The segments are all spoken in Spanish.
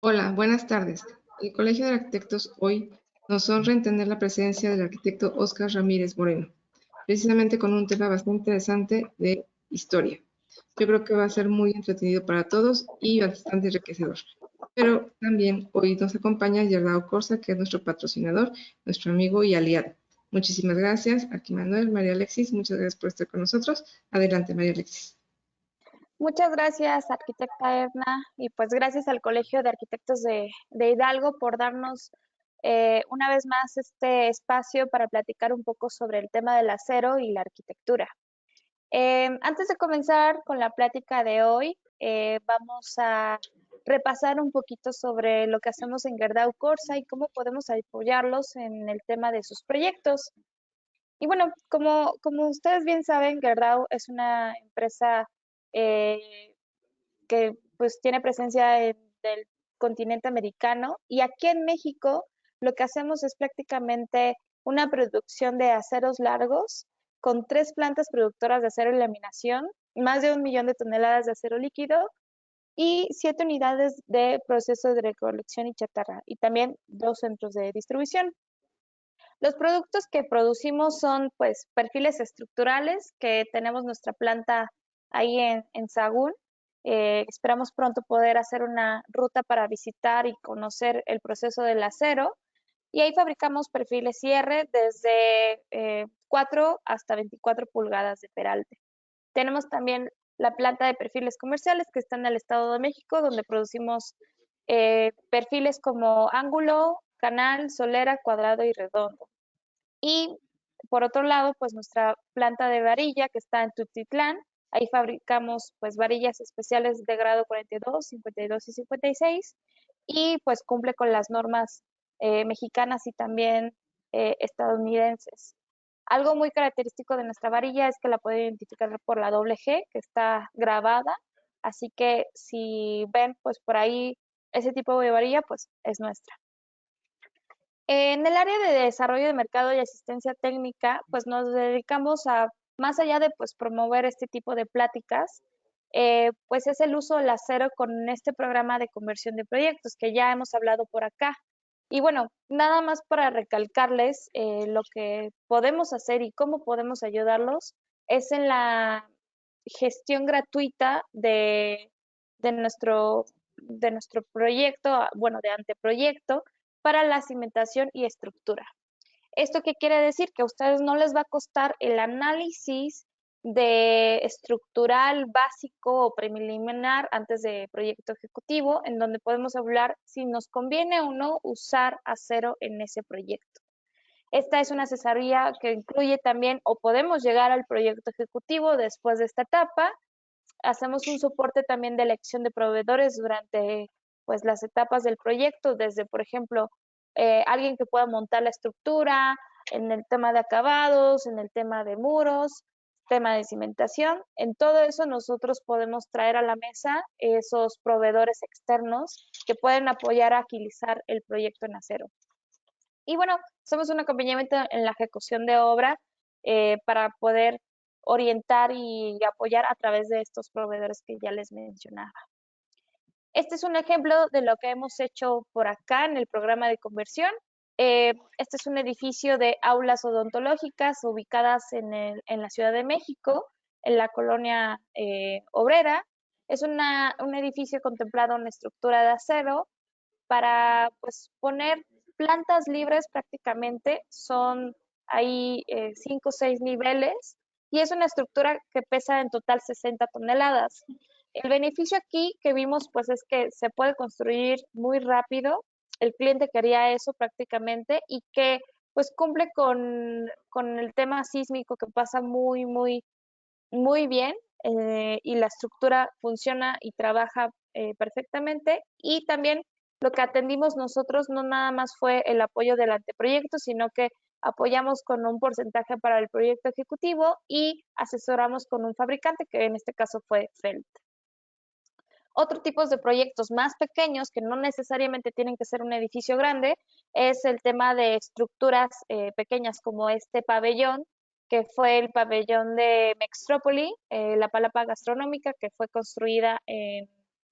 Hola, buenas tardes. El Colegio de Arquitectos hoy nos honra en tener la presencia del arquitecto Óscar Ramírez Moreno, precisamente con un tema bastante interesante de historia. Yo creo que va a ser muy entretenido para todos y bastante enriquecedor. Pero también hoy nos acompaña Yardao Corsa, que es nuestro patrocinador, nuestro amigo y aliado. Muchísimas gracias, aquí Manuel, María Alexis, muchas gracias por estar con nosotros. Adelante, María Alexis. Muchas gracias, arquitecta Edna, y pues gracias al Colegio de Arquitectos de Hidalgo por darnos una vez más este espacio para platicar un poco sobre el tema del acero y la arquitectura. Antes de comenzar con la plática de hoy, vamos a repasar un poquito sobre lo que hacemos en Gerdau Corsa y cómo podemos apoyarlos en el tema de sus proyectos. Y bueno, como ustedes bien saben, Gerdau es una empresa eh, que pues tiene presencia en el continente americano y aquí en México lo que hacemos es prácticamente una producción de aceros largos con 3 plantas productoras de acero y laminación, más de 1 millón de toneladas de acero líquido y 7 unidades de proceso de recolección y chatarra y también 2 centros de distribución. Los productos que producimos son pues perfiles estructurales que tenemos nuestra planta ahí en Sagún. Esperamos pronto poder hacer una ruta para visitar y conocer el proceso del acero. Y ahí fabricamos perfiles cierre desde 4 hasta 24 pulgadas de peralte. Tenemos también la planta de perfiles comerciales que está en el Estado de México, donde producimos perfiles como ángulo, canal, solera, cuadrado y redondo. Y por otro lado, pues nuestra planta de varilla que está en Tultitlán, ahí fabricamos pues varillas especiales de grado 42, 52 y 56 y pues cumple con las normas mexicanas y también estadounidenses. Algo muy característico de nuestra varilla es que la pueden identificar por la doble G que está grabada, así que si ven pues por ahí ese tipo de varilla pues es nuestra. En el área de desarrollo de mercado y asistencia técnica, pues nos dedicamos a, más allá de pues promover este tipo de pláticas, pues es el uso del acero con este programa de conversión de proyectos que ya hemos hablado por acá. Y bueno, nada más para recalcarles lo que podemos hacer y cómo podemos ayudarlos es en la gestión gratuita de nuestro, de nuestro proyecto, bueno, de anteproyecto para la cimentación y estructura. ¿Esto qué quiere decir? Que a ustedes no les va a costar el análisis de estructural básico o preliminar antes de proyecto ejecutivo, en donde podemos hablar si nos conviene o no usar acero en ese proyecto. Esta es una asesoría que incluye también o podemos llegar al proyecto ejecutivo después de esta etapa. Hacemos un soporte también de elección de proveedores durante pues las etapas del proyecto, desde por ejemplo alguien que pueda montar la estructura, en el tema de acabados, en el tema de muros, tema de cimentación. En todo eso nosotros podemos traer a la mesa esos proveedores externos que pueden apoyar a agilizar el proyecto en acero. Y bueno, hacemos un acompañamiento en la ejecución de obra para poder orientar y apoyar a través de estos proveedores que ya les mencionaba. Este es un ejemplo de lo que hemos hecho por acá en el programa de conversión. Este es un edificio de aulas odontológicas ubicadas en la Ciudad de México, en la colonia obrera. Es un edificio contemplado en estructura de acero para pues, poner plantas libres prácticamente. Son ahí 5 o 6 niveles y es una estructura que pesa en total 60 toneladas. El beneficio aquí que vimos pues es que se puede construir muy rápido. El cliente quería eso prácticamente y que pues cumple con el tema sísmico que pasa muy bien y la estructura funciona y trabaja perfectamente. Y también lo que atendimos nosotros no nada más fue el apoyo del anteproyecto, sino que apoyamos con un porcentaje para el proyecto ejecutivo y asesoramos con un fabricante, que en este caso fue Felt. Otro tipo de proyectos más pequeños, que no necesariamente tienen que ser un edificio grande, es el tema de estructuras pequeñas como este pabellón, que fue el pabellón de Mextrópoli, la palapa gastronómica, que fue construida en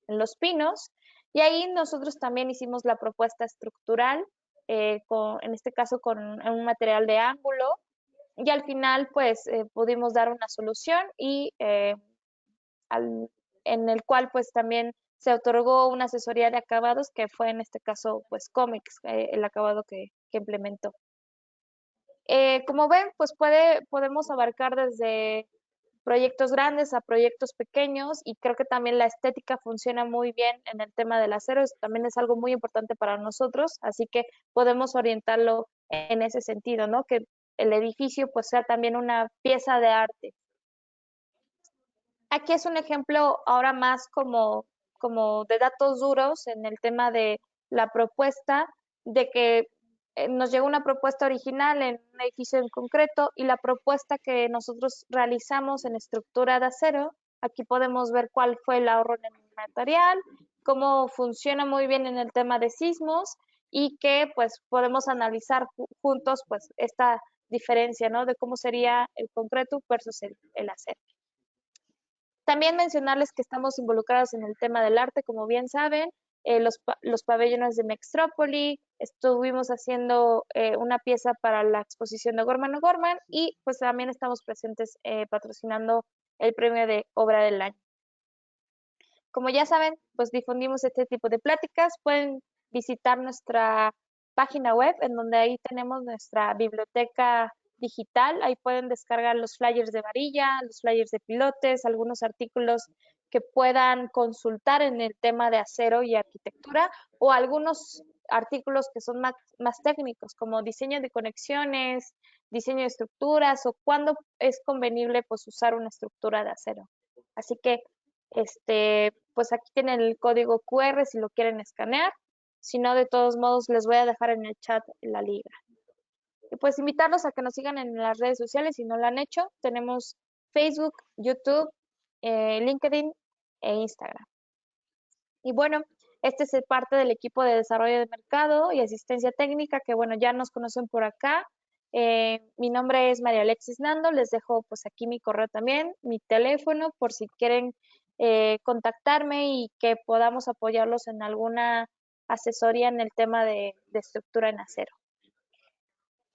Los Pinos. Y ahí nosotros también hicimos la propuesta estructural, en este caso con un material de ángulo, y al final pues pudimos dar una solución y en el cual pues también se otorgó una asesoría de acabados que fue en este caso pues Comex, el acabado que implementó. Como ven, pues podemos abarcar desde proyectos grandes a proyectos pequeños y creo que también la estética funciona muy bien en el tema del acero, también es algo muy importante para nosotros, así que podemos orientarlo en ese sentido, ¿no? Que el edificio pues sea también una pieza de arte. Aquí es un ejemplo ahora más como de datos duros en el tema de la propuesta, de que nos llegó una propuesta original en un edificio en concreto y la propuesta que nosotros realizamos en estructura de acero, aquí podemos ver cuál fue el ahorro en el material, cómo funciona muy bien en el tema de sismos y que pues podemos analizar juntos pues esta diferencia, ¿no? De cómo sería el concreto versus el acero. También mencionarles que estamos involucrados en el tema del arte, como bien saben, los pabellones de Mextrópoli, estuvimos haciendo una pieza para la exposición de Gorman O'Gorman y pues también estamos presentes patrocinando el premio de obra del año. Como ya saben, pues difundimos este tipo de pláticas, pueden visitar nuestra página web en donde ahí tenemos nuestra biblioteca digital, ahí pueden descargar los flyers de varilla, los flyers de pilotes, algunos artículos que puedan consultar en el tema de acero y arquitectura o algunos artículos que son más técnicos como diseño de conexiones, diseño de estructuras o cuándo es convenible pues usar una estructura de acero. Así que pues aquí tienen el código QR si lo quieren escanear. Si no, de todos modos, les voy a dejar en el chat la liga. Y pues invitarlos a que nos sigan en las redes sociales si no lo han hecho. Tenemos Facebook, YouTube, LinkedIn e Instagram. Y bueno, este es parte del equipo de desarrollo de mercado y asistencia técnica, que bueno, ya nos conocen por acá. Mi nombre es María Alexis Nando, les dejo pues aquí mi correo también, mi teléfono, por si quieren contactarme y que podamos apoyarlos en alguna asesoría en el tema de estructura en acero.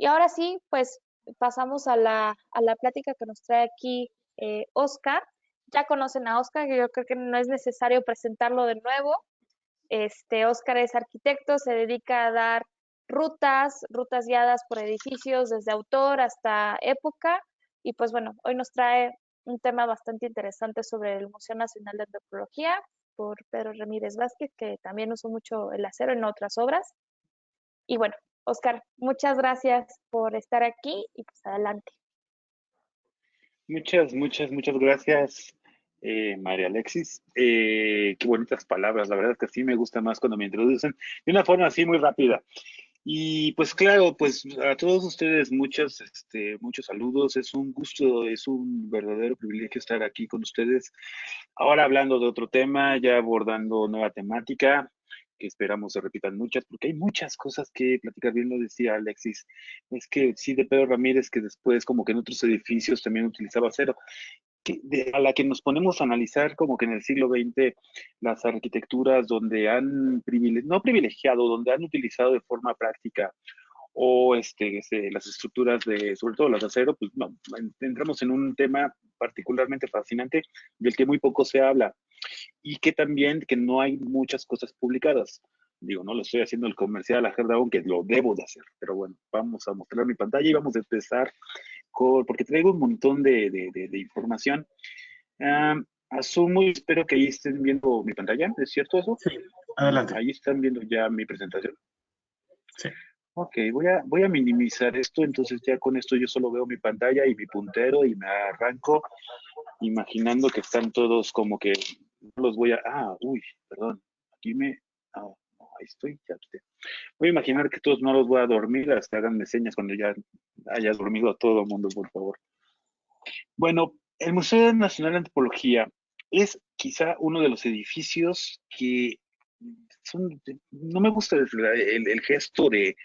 Y ahora sí, pues pasamos a la plática que nos trae aquí Oscar. Ya conocen a Oscar, yo creo que no es necesario presentarlo de nuevo. Oscar es arquitecto, se dedica a dar rutas guiadas por edificios desde autor hasta época. Y pues bueno, hoy nos trae un tema bastante interesante sobre el Museo Nacional de Antropología por Pedro Ramírez Vázquez, que también usó mucho el acero en otras obras. Y bueno, Oscar, muchas gracias por estar aquí y pues adelante. Muchas gracias, María Alexis. Qué bonitas palabras. La verdad es que sí me gusta más cuando me introducen de una forma así muy rápida. Y pues claro, pues a todos ustedes muchos saludos. Es un gusto, es un verdadero privilegio estar aquí con ustedes. Ahora hablando de otro tema, ya abordando nueva temática, que esperamos se repitan muchas, porque hay muchas cosas que platicar. Bien lo decía Alexis, es que sí, de Pedro Ramírez, que después como que en otros edificios también utilizaba acero, a la que nos ponemos a analizar como que en el siglo XX las arquitecturas donde han no privilegiado, donde han utilizado de forma práctica o las estructuras sobre todo las de acero, pues no, entramos en un tema particularmente fascinante del que muy poco se habla y que también que no hay muchas cosas publicadas. Digo, no lo estoy haciendo el comercial a Dragón, que lo debo de hacer, pero bueno, vamos a mostrar mi pantalla y vamos a empezar porque traigo un montón de información. Asumo y espero que ahí estén viendo mi pantalla, ¿es cierto eso? Sí, adelante. Ahí están viendo ya mi presentación. Sí. Ok, voy a minimizar esto, entonces ya con esto yo solo veo mi pantalla y mi puntero y me arranco imaginando que están todos como que no los voy a... perdón, aquí no, ahí estoy, ya estoy. Voy a imaginar que todos no los voy a dormir hasta háganme señas cuando ya haya dormido a todo el mundo, por favor. Bueno, el Museo Nacional de Antropología es quizá uno de los edificios que no me gusta el gesto de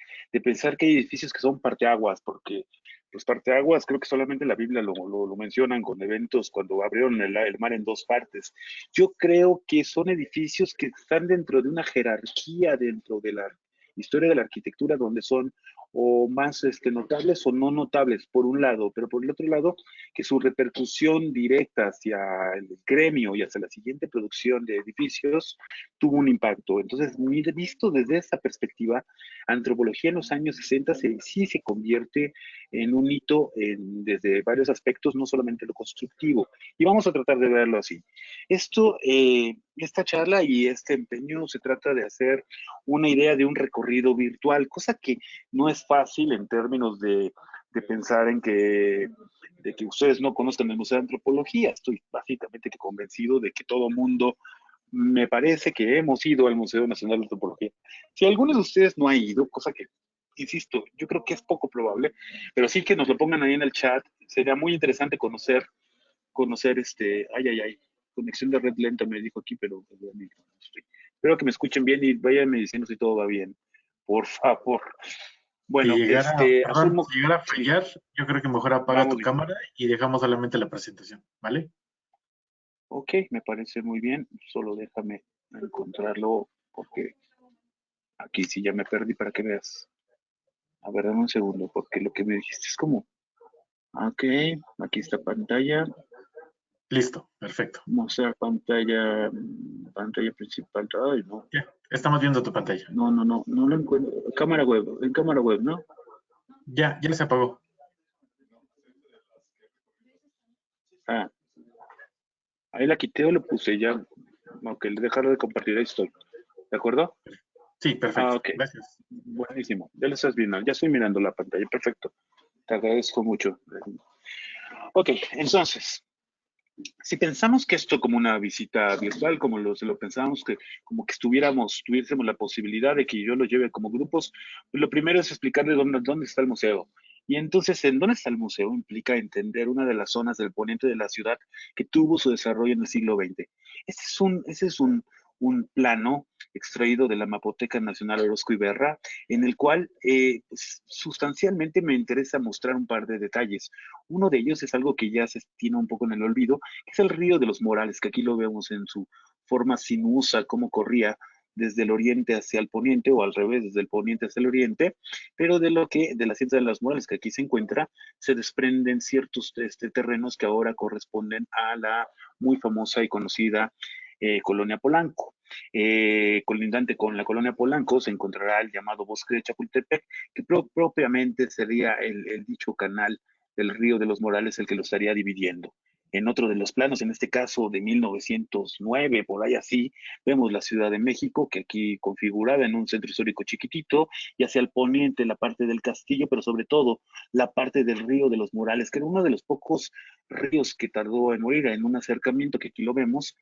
pensar que hay edificios que son parteaguas, porque pues parteaguas, creo que solamente la Biblia lo mencionan con eventos cuando abrieron el mar en dos partes. Yo creo que son edificios que están dentro de una jerarquía dentro de la historia de la arquitectura, donde son o más notables o no notables, por un lado, pero por el otro lado, que su repercusión directa hacia el gremio y hacia la siguiente producción de edificios tuvo un impacto. Entonces, visto desde esa perspectiva, antropología en los años 60 sí se convierte en un hito desde varios aspectos, no solamente lo constructivo. Y vamos a tratar de verlo así. Esta charla y este empeño se trata de hacer una idea de un recorrido virtual, cosa que no es fácil en términos de pensar de que ustedes no conozcan el Museo de Antropología. Estoy básicamente convencido de que todo mundo, me parece que hemos ido al Museo Nacional de Antropología. Si alguno de ustedes no ha ido, cosa que, insisto, yo creo que es poco probable, pero sí que nos lo pongan ahí en el chat, sería muy interesante conocer conexión de red lenta me dijo aquí, pero espero que me escuchen bien y váyanme diciendo si todo va bien, por favor. Bueno, asumo, si llegara a sí, fallar, yo creo que mejor apaga tu bien. cámara y dejamos solamente la presentación, ¿vale? Ok, me parece muy bien, solo déjame encontrarlo porque aquí sí ya me perdí para que veas. A ver, dame un segundo, porque lo que me dijiste es como, ok, aquí está pantalla, Listo, perfecto. mostrar pantalla, pantalla principal, ay no, Ya, estamos viendo tu pantalla. no lo encuentro, en cámara web, ¿no? Ya se apagó. Ah, ahí la quité o lo puse ya, ok, dejar de compartir, ahí estoy, ¿de acuerdo? Sí, perfecto, Ok, gracias. buenísimo, ya lo estás viendo, ya estoy mirando la pantalla, perfecto, te agradezco mucho. Ok, entonces, si pensamos que esto como una visita virtual, se lo pensamos que como que tuviésemos la posibilidad de que yo lo lleve como grupos, pues lo primero es explicarle dónde está el museo. Y entonces, en dónde está el museo implica entender una de las zonas del poniente de la ciudad que tuvo su desarrollo en el siglo XX. Ese es un plano extraído de la Mapoteca Nacional Orozco y Berra, en el cual sustancialmente me interesa mostrar un par de detalles. Uno de ellos es algo que ya se tiene un poco en el olvido, que es el río de los Morales, que aquí lo vemos en su forma sinuosa, cómo corría desde el oriente hacia el poniente, o al revés, desde el poniente hacia el oriente, pero de la ciencia de los Morales que aquí se encuentra, se desprenden ciertos terrenos que ahora corresponden a la muy famosa y conocida Colonia Polanco. Colindante con la Colonia Polanco se encontrará el llamado Bosque de Chapultepec, que propiamente sería el dicho canal del río de los Morales el que lo estaría dividiendo. En otro de los planos, en este caso de 1909, por ahí así, vemos la Ciudad de México, que aquí configurada en un centro histórico chiquitito, y hacia el poniente la parte del castillo, pero sobre todo la parte del río de los Morales, que era uno de los pocos ríos que tardó en morir en un acercamiento, que aquí lo vemos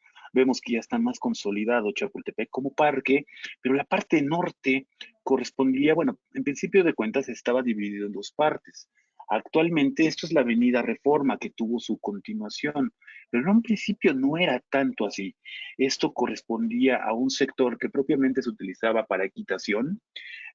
que ya está más consolidado Chapultepec como parque, pero la parte norte correspondía, bueno, en principio de cuentas estaba dividido en dos partes. Actualmente esto es la Avenida Reforma que tuvo su continuación, pero en un principio no era tanto así. Esto correspondía a un sector que propiamente se utilizaba para equitación,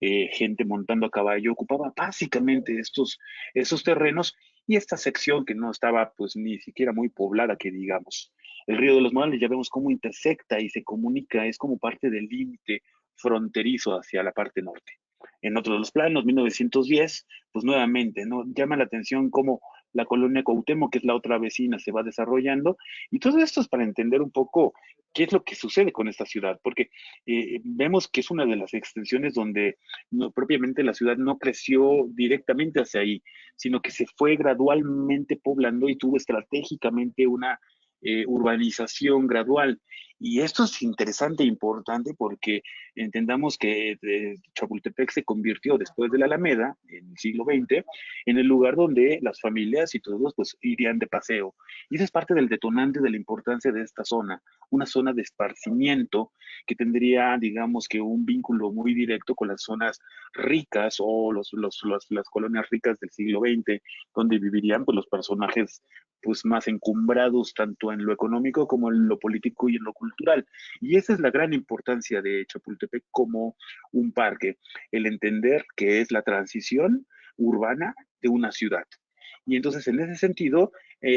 gente montando a caballo, ocupaba básicamente esos terrenos y esta sección que no estaba pues ni siquiera muy poblada, que digamos. El río de los Morales ya vemos cómo intersecta y se comunica, es como parte del límite fronterizo hacia la parte norte. En otro de los planos, 1910, pues nuevamente, ¿no? Llama la atención cómo la colonia Cuauhtémoc, que es la otra vecina, se va desarrollando, y todo esto es para entender un poco qué es lo que sucede con esta ciudad, porque vemos que es una de las extensiones donde propiamente la ciudad no creció directamente hacia ahí, sino que se fue gradualmente poblando y tuvo estratégicamente una urbanización gradual. Y esto es interesante e importante porque entendamos que Chapultepec se convirtió después de la Alameda, en el siglo XX, en el lugar donde las familias y todos pues irían de paseo. Y eso es parte del detonante de la importancia de esta zona, una zona de esparcimiento que tendría, digamos que un vínculo muy directo con las zonas ricas o las colonias ricas del siglo XX, donde vivirían pues los personajes pues más encumbrados tanto en lo económico como en lo político y en lo cultural. Y esa es la gran importancia de Chapultepec como un parque, el entender que es la transición urbana de una ciudad. Y entonces, en ese sentido,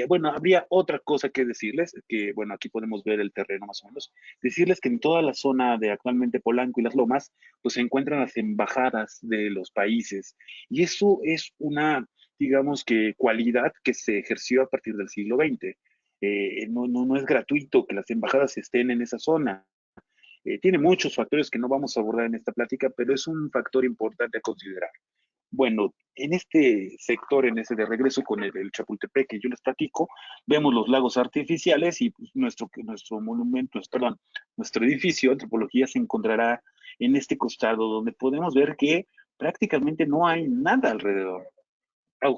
bueno, habría otra cosa que decirles, que bueno, aquí podemos ver el terreno más o menos, decirles que en toda la zona de actualmente Polanco y Las Lomas, pues se encuentran las embajadas de los países. Y eso es una, digamos que, cualidad que se ejerció a partir del siglo XX. No es gratuito que las embajadas estén en esa zona. Tiene muchos factores que no vamos a abordar en esta plática, pero es un factor importante a considerar. Bueno, en este sector, en ese de regreso con el Chapultepec que yo les platico, vemos los lagos artificiales y pues, nuestro monumento, perdón, nuestro edificio, antropología, se encontrará en este costado donde podemos ver que prácticamente no hay nada alrededor.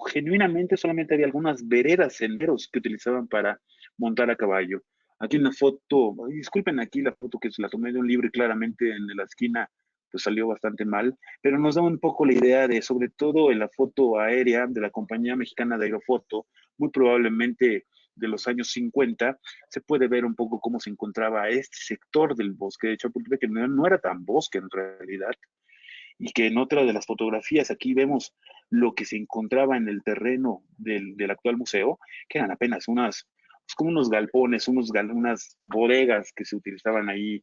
Genuinamente solamente había algunas veredas, senderos que utilizaban para montar a caballo. Aquí una foto, disculpen aquí la foto que se la tomé de un libro y claramente en la esquina pues salió bastante mal, pero nos da un poco la idea de, sobre todo en la foto aérea de la compañía mexicana de Aerofoto, muy probablemente de los años 50, se puede ver un poco cómo se encontraba este sector del bosque de Chapultepec, que no era tan bosque en realidad, y que en otra de las fotografías aquí vemos lo que se encontraba en el terreno del actual museo, que eran apenas pues como unos galpones, unas bodegas que se utilizaban ahí,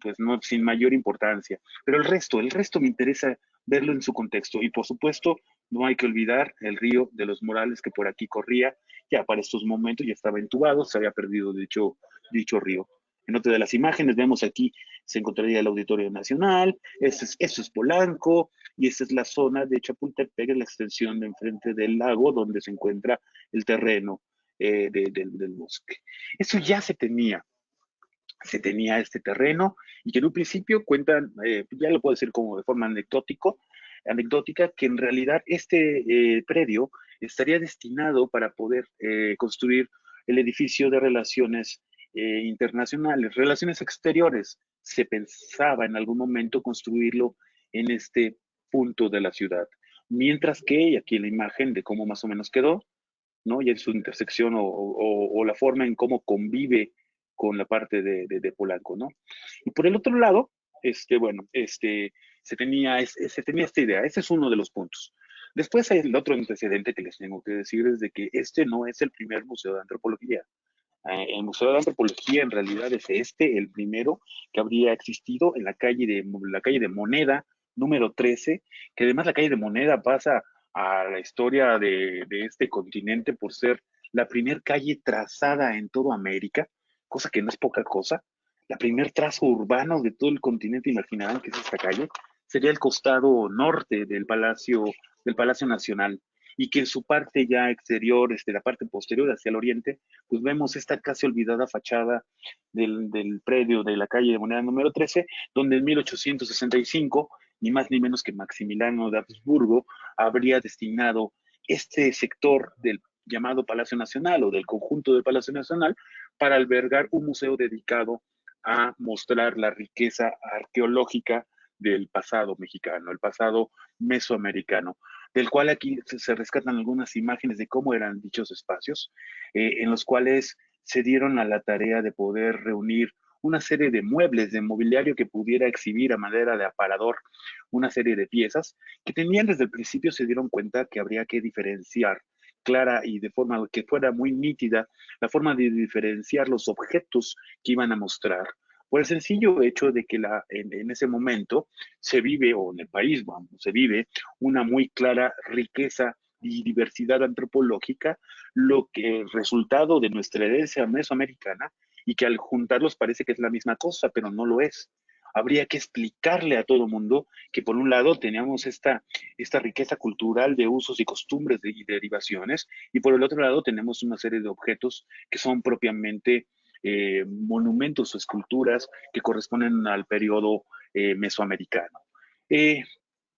pues no, sin mayor importancia. Pero el resto me interesa verlo en su contexto. Y por supuesto, no hay que olvidar el río de los Morales que por aquí corría, ya para estos momentos ya estaba entubado, se había perdido dicho río. En otra de las imágenes vemos aquí, se encontraría el Auditorio Nacional, eso es Polanco, y esta es la zona de Chapultepec, la extensión de enfrente del lago, donde se encuentra el terreno del bosque. Eso ya se tenía este terreno, y que en un principio cuentan, ya lo puedo decir como de forma anecdótica, que en realidad este predio estaría destinado para poder construir el edificio de relaciones internacionales, relaciones exteriores. Se pensaba en algún momento construirlo en este punto de la ciudad. Mientras que, y aquí la imagen de cómo más o menos quedó, ¿no? Y en su intersección o la forma en cómo convive con la parte de Polanco, ¿no? Y por el otro lado, bueno, se tenía esta idea, ese es uno de los puntos. Después hay el otro antecedente que les tengo que decir es de que este no es el primer museo de antropología. El Museo de Antropología en realidad es el primero que habría existido en la calle de Moneda, número 13, que además la calle de Moneda pasa a la historia de este continente por ser la primer calle trazada en toda América, cosa que no es poca cosa. La primer trazo urbano de todo el continente, imaginarán que es esta calle, sería el costado norte del Palacio Nacional, y que en su parte ya exterior, la parte posterior hacia el oriente, pues vemos esta casi olvidada fachada del predio de la calle de Moneda número 13, donde en 1865, ni más ni menos que Maximiliano de Habsburgo, habría destinado este sector del llamado Palacio Nacional o del conjunto del Palacio Nacional para albergar un museo dedicado a mostrar la riqueza arqueológica del pasado mexicano, el pasado mesoamericano, del cual aquí se rescatan algunas imágenes de cómo eran dichos espacios, en los cuales se dieron a la tarea de poder reunir una serie de muebles, de mobiliario que pudiera exhibir a manera de aparador una serie de piezas que tenían desde el principio, se dieron cuenta que habría que diferenciar clara y de forma que fuera muy nítida la forma de diferenciar los objetos que iban a mostrar, por el sencillo hecho de que en ese momento se vive, o en el país, vamos, se vive una muy clara riqueza y diversidad antropológica, lo que es resultado de nuestra herencia mesoamericana, y que al juntarlos parece que es la misma cosa, pero no lo es. Habría que explicarle a todo mundo que por un lado teníamos esta riqueza cultural de usos y costumbres y derivaciones, y por el otro lado tenemos una serie de objetos que son propiamente monumentos o esculturas que corresponden al periodo mesoamericano. Eh,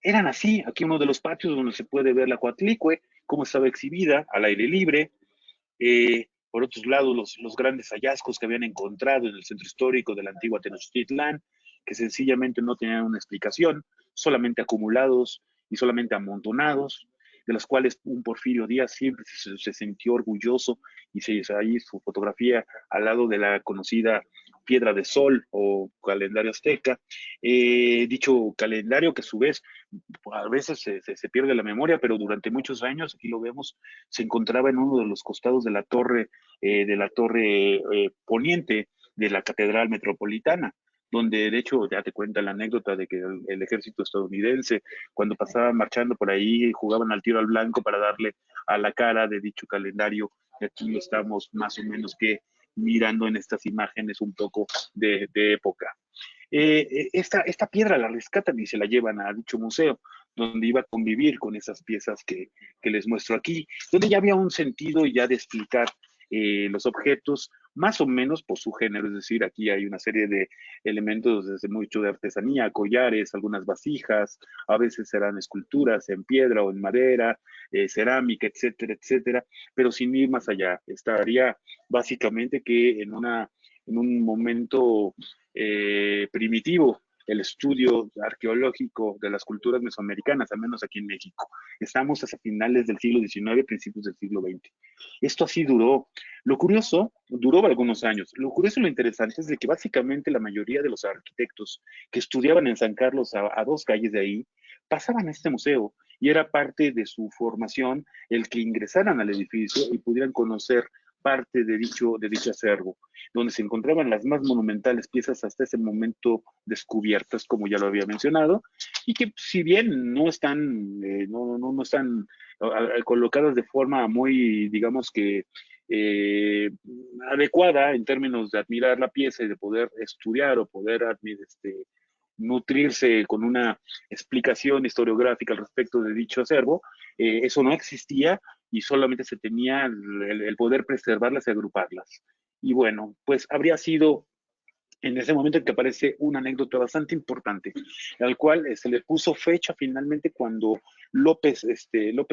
Eran así, aquí uno de los patios donde se puede ver la Coatlicue, cómo estaba exhibida al aire libre. Por otros lados, los grandes hallazgos que habían encontrado en el centro histórico de la antigua Tenochtitlán, que sencillamente no tenían una explicación, solamente acumulados y solamente amontonados, de los cuales un Porfirio Díaz siempre se sintió orgulloso, y se hizo ahí su fotografía al lado de la conocida piedra de sol o calendario azteca. Dicho calendario que a su vez a veces se pierde la memoria, pero durante muchos años, aquí lo vemos, se encontraba en uno de los costados de la torre poniente de la Catedral Metropolitana, donde de hecho ya te cuenta la anécdota de que el ejército estadounidense, cuando pasaban marchando por ahí, jugaban al tiro al blanco para darle a la cara de dicho calendario. Y aquí lo estamos más o menos que mirando en estas imágenes un poco de época. Esta piedra la rescatan y se la llevan a dicho museo, donde iba a convivir con esas piezas que les muestro aquí, donde ya había un sentido ya de explicar los objetos más o menos por su género, es decir, aquí hay una serie de elementos desde mucho de artesanía, collares, algunas vasijas, a veces serán esculturas en piedra o en madera, cerámica, etcétera, etcétera, pero sin ir más allá, estaría básicamente que en un momento primitivo el estudio arqueológico de las culturas mesoamericanas, al menos aquí en México. Estamos hasta finales del siglo XIX, principios del siglo XX. Esto así duró. Lo curioso, duró algunos años. Lo curioso y lo interesante es de que básicamente la mayoría de los arquitectos que estudiaban en San Carlos, a 2 calles de ahí, pasaban a este museo y era parte de su formación el que ingresaran al edificio y pudieran conocer parte de dicho acervo, donde se encontraban las más monumentales piezas hasta ese momento descubiertas, como ya lo había mencionado, y que si bien no están, no están colocadas de forma muy, digamos que, adecuada en términos de admirar la pieza y de poder estudiar o poder nutrirse con una explicación historiográfica al respecto de dicho acervo, eso no existía y solamente se tenía el poder preservarlas y agruparlas. Y bueno, pues habría sido en ese momento en que aparece una anécdota bastante importante, al cual se le puso fecha finalmente cuando López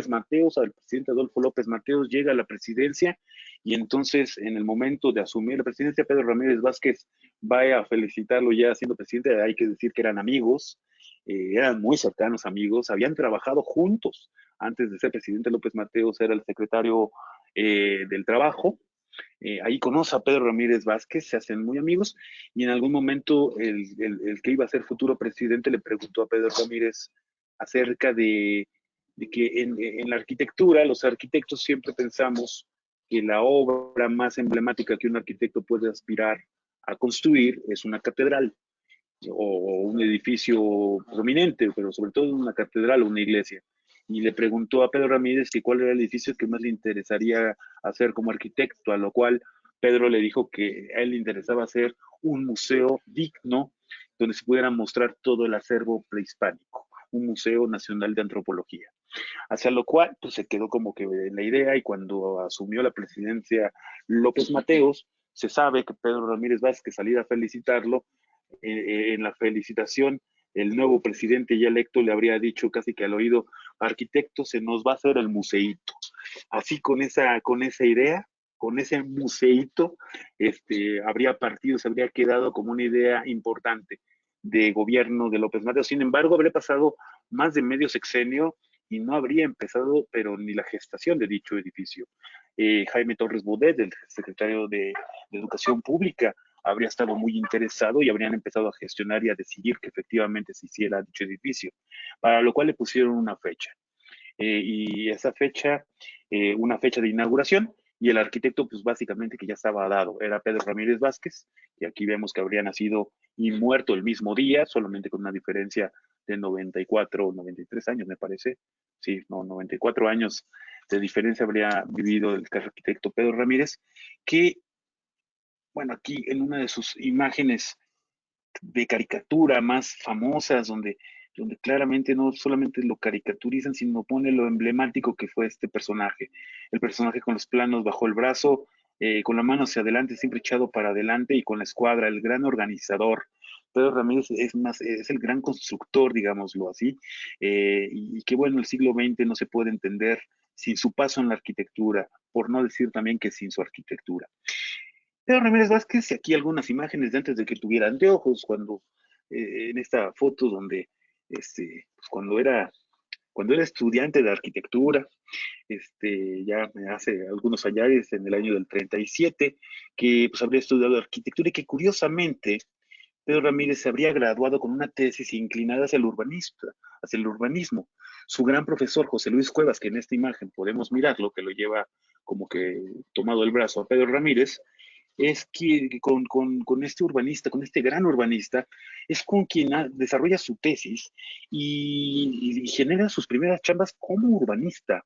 Mateos, el presidente Adolfo López Mateos, llega a la presidencia y entonces en el momento de asumir la presidencia, Pedro Ramírez Vázquez va a felicitarlo ya siendo presidente. Hay que decir que eran amigos, eran muy cercanos amigos, habían trabajado juntos. Antes de ser presidente, López Mateos era el secretario del Trabajo. Ahí conoce a Pedro Ramírez Vázquez, se hacen muy amigos y en algún momento el que iba a ser futuro presidente le preguntó a Pedro Ramírez acerca de que en la arquitectura, los arquitectos siempre pensamos que la obra más emblemática que un arquitecto puede aspirar a construir es una catedral o un edificio prominente, pero sobre todo una catedral o una iglesia. Y le preguntó a Pedro Ramírez que cuál era el edificio que más le interesaría hacer como arquitecto, a lo cual Pedro le dijo que a él le interesaba hacer un museo digno donde se pudiera mostrar todo el acervo prehispánico, un museo nacional de antropología. Hacia lo cual pues se quedó como que en la idea y cuando asumió la presidencia López Mateos, se sabe que Pedro Ramírez Vázquez salía a felicitarlo. En la felicitación, el nuevo presidente ya electo le habría dicho casi que al oído, arquitecto, se nos va a hacer el museíto. Así con esa idea, con ese museíto, habría partido, se habría quedado como una idea importante de gobierno de López Mateos. Sin embargo, habría pasado más de medio sexenio y no habría empezado, pero ni la gestación de dicho edificio. Jaime Torres Bodet, el secretario de Educación Pública, habría estado muy interesado y habrían empezado a gestionar y a decidir que efectivamente se hiciera dicho edificio, para lo cual le pusieron una fecha. Y esa fecha, una fecha de inauguración, y el arquitecto, pues básicamente que ya estaba dado, era Pedro Ramírez Vázquez, y aquí vemos que habría nacido y muerto el mismo día, solamente con una diferencia de 94 o 93 años, me parece. Sí, no, 94 años de diferencia habría vivido el arquitecto Pedro Ramírez, que, bueno, aquí en una de sus imágenes de caricatura más famosas, donde claramente no solamente lo caricaturizan, sino pone lo emblemático que fue este personaje. El personaje con los planos bajo el brazo, con la mano hacia adelante, siempre echado para adelante y con la escuadra, el gran organizador. Pedro Ramírez es el gran constructor, digámoslo así, y que bueno, el siglo XX no se puede entender sin su paso en la arquitectura, por no decir también que sin su arquitectura. Pedro Ramírez Vázquez, y aquí algunas imágenes de antes de que tuviera anteojos, cuando en esta foto donde pues cuando era cuando era estudiante de arquitectura, ya hace algunos años, en el año del 37, que pues habría estudiado arquitectura y que curiosamente Pedro Ramírez se habría graduado con una tesis inclinada hacia el urbanismo. Su gran profesor, José Luis Cuevas, que en esta imagen podemos mirarlo, que lo lleva como que tomado el brazo a Pedro Ramírez, es que con este urbanista, con este gran urbanista, es con quien desarrolla su tesis y genera sus primeras chambas como urbanista.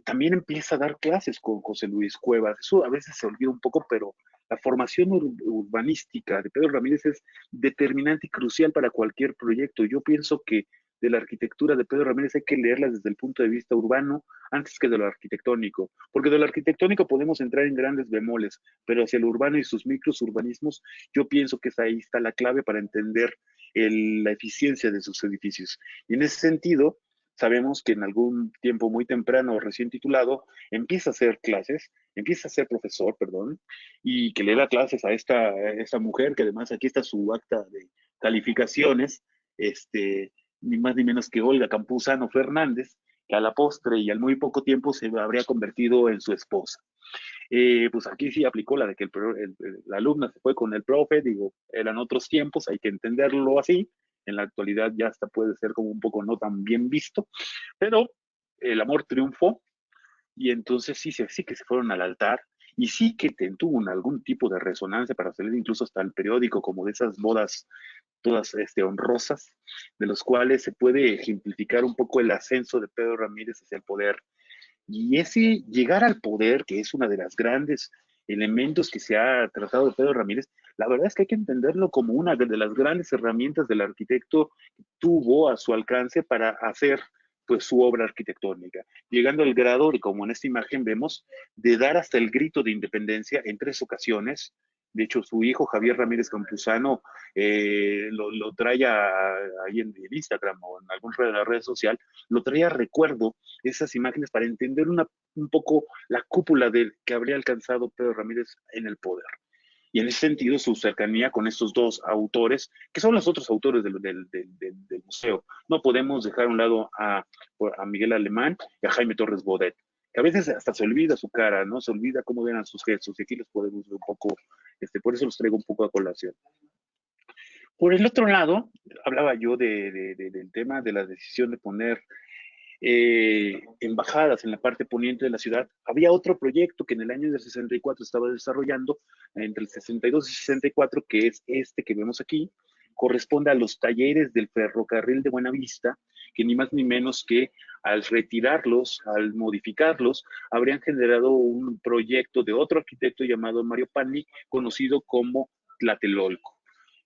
También empieza a dar clases con José Luis Cuevas. Eso a veces se olvida un poco, pero la formación urbanística de Pedro Ramírez es determinante y crucial para cualquier proyecto. Yo pienso que de la arquitectura de Pedro Ramírez hay que leerla desde el punto de vista urbano antes que de lo arquitectónico, porque de lo arquitectónico podemos entrar en grandes bemoles, pero hacia el urbano y sus micros urbanismos, yo pienso que ahí está la clave para entender la eficiencia de sus edificios. Y en ese sentido, sabemos que en algún tiempo muy temprano, recién titulado, empieza a hacer clases, empieza a ser profesor, perdón, y que le da clases a esta mujer, que además aquí está su acta de calificaciones, ni más ni menos que Olga Campuzano Fernández, que a la postre y al muy poco tiempo se habría convertido en su esposa. Pues aquí sí aplicó la de que la alumna se fue con el profe, digo, eran otros tiempos, hay que entenderlo así. En la actualidad ya hasta puede ser como un poco no tan bien visto, pero el amor triunfó y entonces sí que se fueron al altar y sí que tuvo algún tipo de resonancia para salir incluso hasta el periódico, como de esas bodas todas honrosas, de los cuales se puede ejemplificar un poco el ascenso de Pedro Ramírez hacia el poder. Y ese llegar al poder, que es una de las grandes elementos que se ha tratado de Pedro Ramírez, la verdad es que hay que entenderlo como una de las grandes herramientas del arquitecto que tuvo a su alcance para hacer pues su obra arquitectónica, llegando al grado de, como en esta imagen vemos, de dar hasta el grito de independencia en 3 ocasiones. De hecho, su hijo Javier Ramírez Campuzano lo trae ahí en Instagram o en alguna red social, lo trae a recuerdo esas imágenes para entender un poco la cúpula que habría alcanzado Pedro Ramírez en el poder. Y en ese sentido, su cercanía con estos dos autores, que son los otros autores del museo. No podemos dejar a un lado a Miguel Alemán y a Jaime Torres Bodet, que a veces hasta se olvida su cara, ¿no? Se olvida cómo eran sus gestos, y aquí los podemos ver un poco, por eso los traigo un poco a colación. Por el otro lado, hablaba yo del tema de la decisión de poner embajadas en la parte poniente de la ciudad. Había otro proyecto que en el año del 64 estaba desarrollando, entre el 62 y 64, que es este que vemos aquí, corresponde a los talleres del ferrocarril de Buenavista, que ni más ni menos que al retirarlos, al modificarlos, habrían generado un proyecto de otro arquitecto llamado Mario Pani, conocido como Tlatelolco.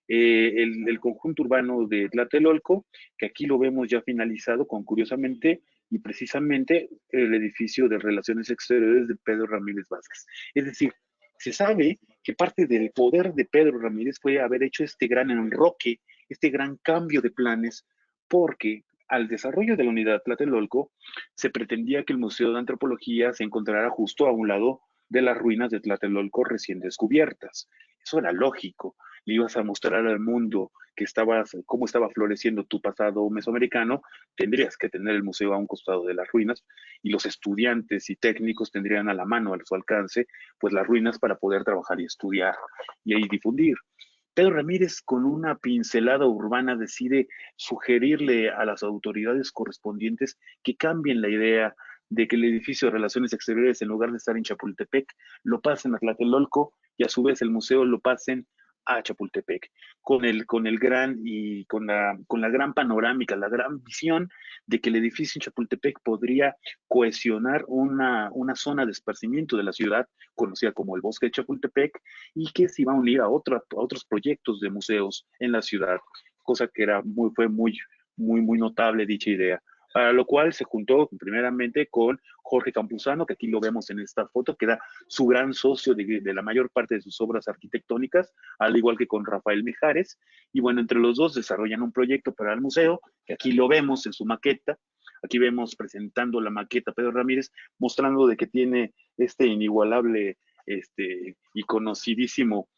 El conjunto urbano de Tlatelolco, que aquí lo vemos ya finalizado con, curiosamente, y precisamente el edificio de Relaciones Exteriores de Pedro Ramírez Vázquez. Es decir, se sabe que parte del poder de Pedro Ramírez fue haber hecho este gran enroque, este gran cambio de planes, porque al desarrollo de la unidad Tlatelolco se pretendía que el Museo de Antropología se encontrara justo a un lado de las ruinas de Tlatelolco recién descubiertas. Eso era lógico. Le ibas a mostrar al mundo cómo estaba floreciendo tu pasado mesoamericano, tendrías que tener el museo a un costado de las ruinas y los estudiantes y técnicos tendrían a la mano, a su alcance, pues las ruinas para poder trabajar y estudiar y ahí difundir. Pedro Ramírez, con una pincelada urbana, decide sugerirle a las autoridades correspondientes que cambien la idea de que el edificio de Relaciones Exteriores, en lugar de estar en Chapultepec, lo pasen a Tlatelolco y a su vez el museo lo pasen a Chapultepec, con el gran y con la gran panorámica, la gran visión de que el edificio en Chapultepec podría cohesionar una zona de esparcimiento de la ciudad, conocida como el Bosque de Chapultepec, y que se iba a unir a otros proyectos de museos en la ciudad, cosa que fue muy notable dicha idea. Para lo cual se juntó primeramente con Jorge Campuzano, que aquí lo vemos en esta foto, que era su gran socio de la mayor parte de sus obras arquitectónicas, al igual que con Rafael Mijares. Y bueno, entre los dos desarrollan un proyecto para el museo, que aquí lo vemos en su maqueta. Aquí vemos presentando la maqueta Pedro Ramírez, mostrando de que tiene este inigualable y conocidísimo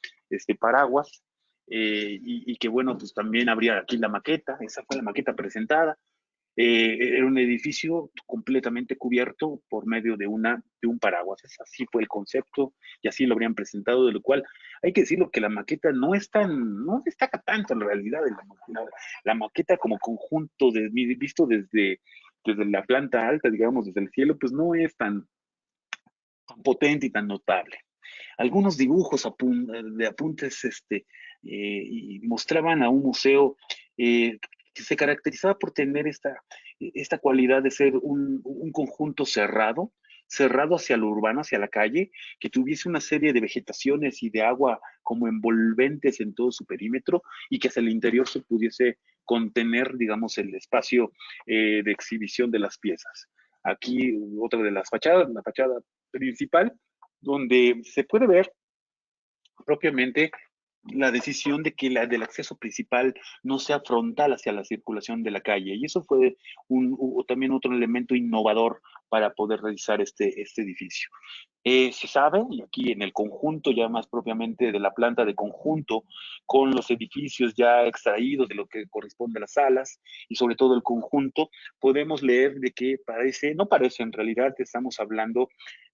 paraguas, y que bueno, pues también habría aquí la maqueta, esa fue la maqueta presentada. Era un edificio completamente cubierto por medio de un paraguas. Así fue el concepto y así lo habrían presentado, de lo cual hay que decirlo que la maqueta no destaca tanto en realidad de la maqueta como conjunto visto desde la planta alta, digamos, desde el cielo, pues no es tan potente y tan notable. Algunos dibujos de apuntes y mostraban a un museo que se caracterizaba por tener esta cualidad de ser un conjunto cerrado hacia lo urbano, hacia la calle, que tuviese una serie de vegetaciones y de agua como envolventes en todo su perímetro y que hacia el interior se pudiese contener, digamos, el espacio de exhibición de las piezas. Aquí otra de las fachadas, la fachada principal, donde se puede ver propiamente la decisión de que del acceso principal no sea frontal hacia la circulación de la calle. Y eso fue también otro elemento innovador para poder realizar este edificio. Se sabe, y aquí en el conjunto ya más propiamente de la planta de conjunto, con los edificios ya extraídos de lo que corresponde a las salas y sobre todo el conjunto, podemos leer de que no parece en realidad que estamos hablando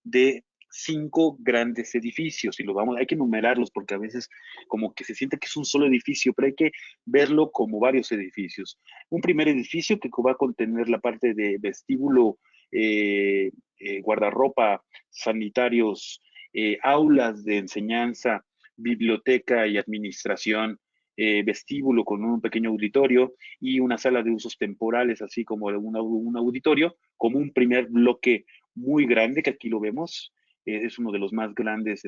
de 5 grandes edificios y hay que enumerarlos porque a veces como que se siente que es un solo edificio, pero hay que verlo como varios edificios. Un primer edificio que va a contener la parte de vestíbulo, guardarropa, sanitarios, aulas de enseñanza, biblioteca y administración, vestíbulo con un pequeño auditorio y una sala de usos temporales, así como un auditorio, como un primer bloque muy grande, que aquí lo vemos, es uno de los más grandes,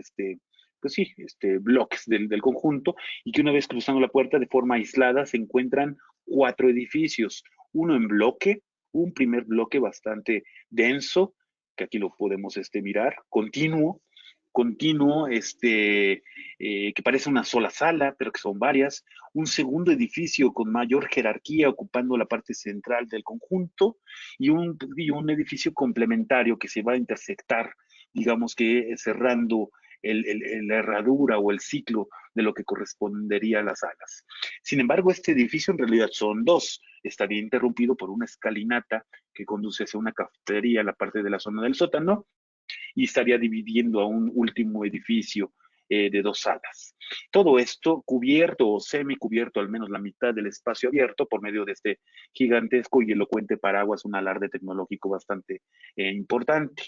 pues sí, bloques del conjunto, y que una vez cruzando la puerta de forma aislada se encuentran 4 edificios, uno en bloque, un primer bloque bastante denso, que aquí lo podemos mirar, continuo, que parece una sola sala, pero que son varias, un segundo edificio con mayor jerarquía ocupando la parte central del conjunto y un edificio complementario que se va a intersectar, digamos que cerrando la herradura o el ciclo de lo que correspondería a las salas. Sin embargo, este edificio en realidad son 2. Estaría interrumpido por una escalinata que conduce hacia una cafetería a la parte de la zona del sótano y estaría dividiendo a un último edificio de 2 salas. Todo esto cubierto o semicubierto, al menos la mitad del espacio abierto, por medio de este gigantesco y elocuente paraguas, un alarde tecnológico bastante importante.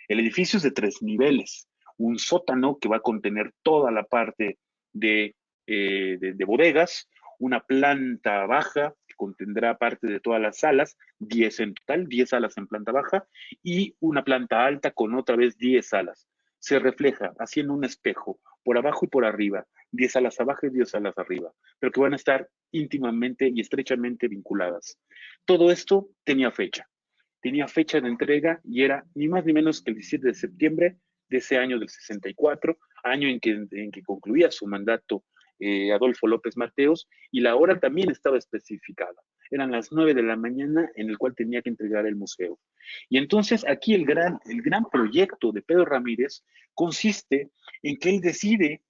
El edificio es de 3 niveles, un sótano que va a contener toda la parte de bodegas, una planta baja que contendrá parte de todas las salas, 10 en total, 10 salas en planta baja, y una planta alta con otra vez 10 salas. Se refleja haciendo un espejo por abajo y por arriba, 10 salas abajo y 10 salas arriba, pero que van a estar íntimamente y estrechamente vinculadas. Todo esto tenía fecha de entrega y era ni más ni menos que el 17 de septiembre de ese año del 64, año en que concluía su mandato Adolfo López Mateos, y la hora también estaba especificada. Eran las 9 de la mañana en el cual tenía que entregar el museo. Y entonces aquí el gran proyecto de Pedro Ramírez consiste en que él decide,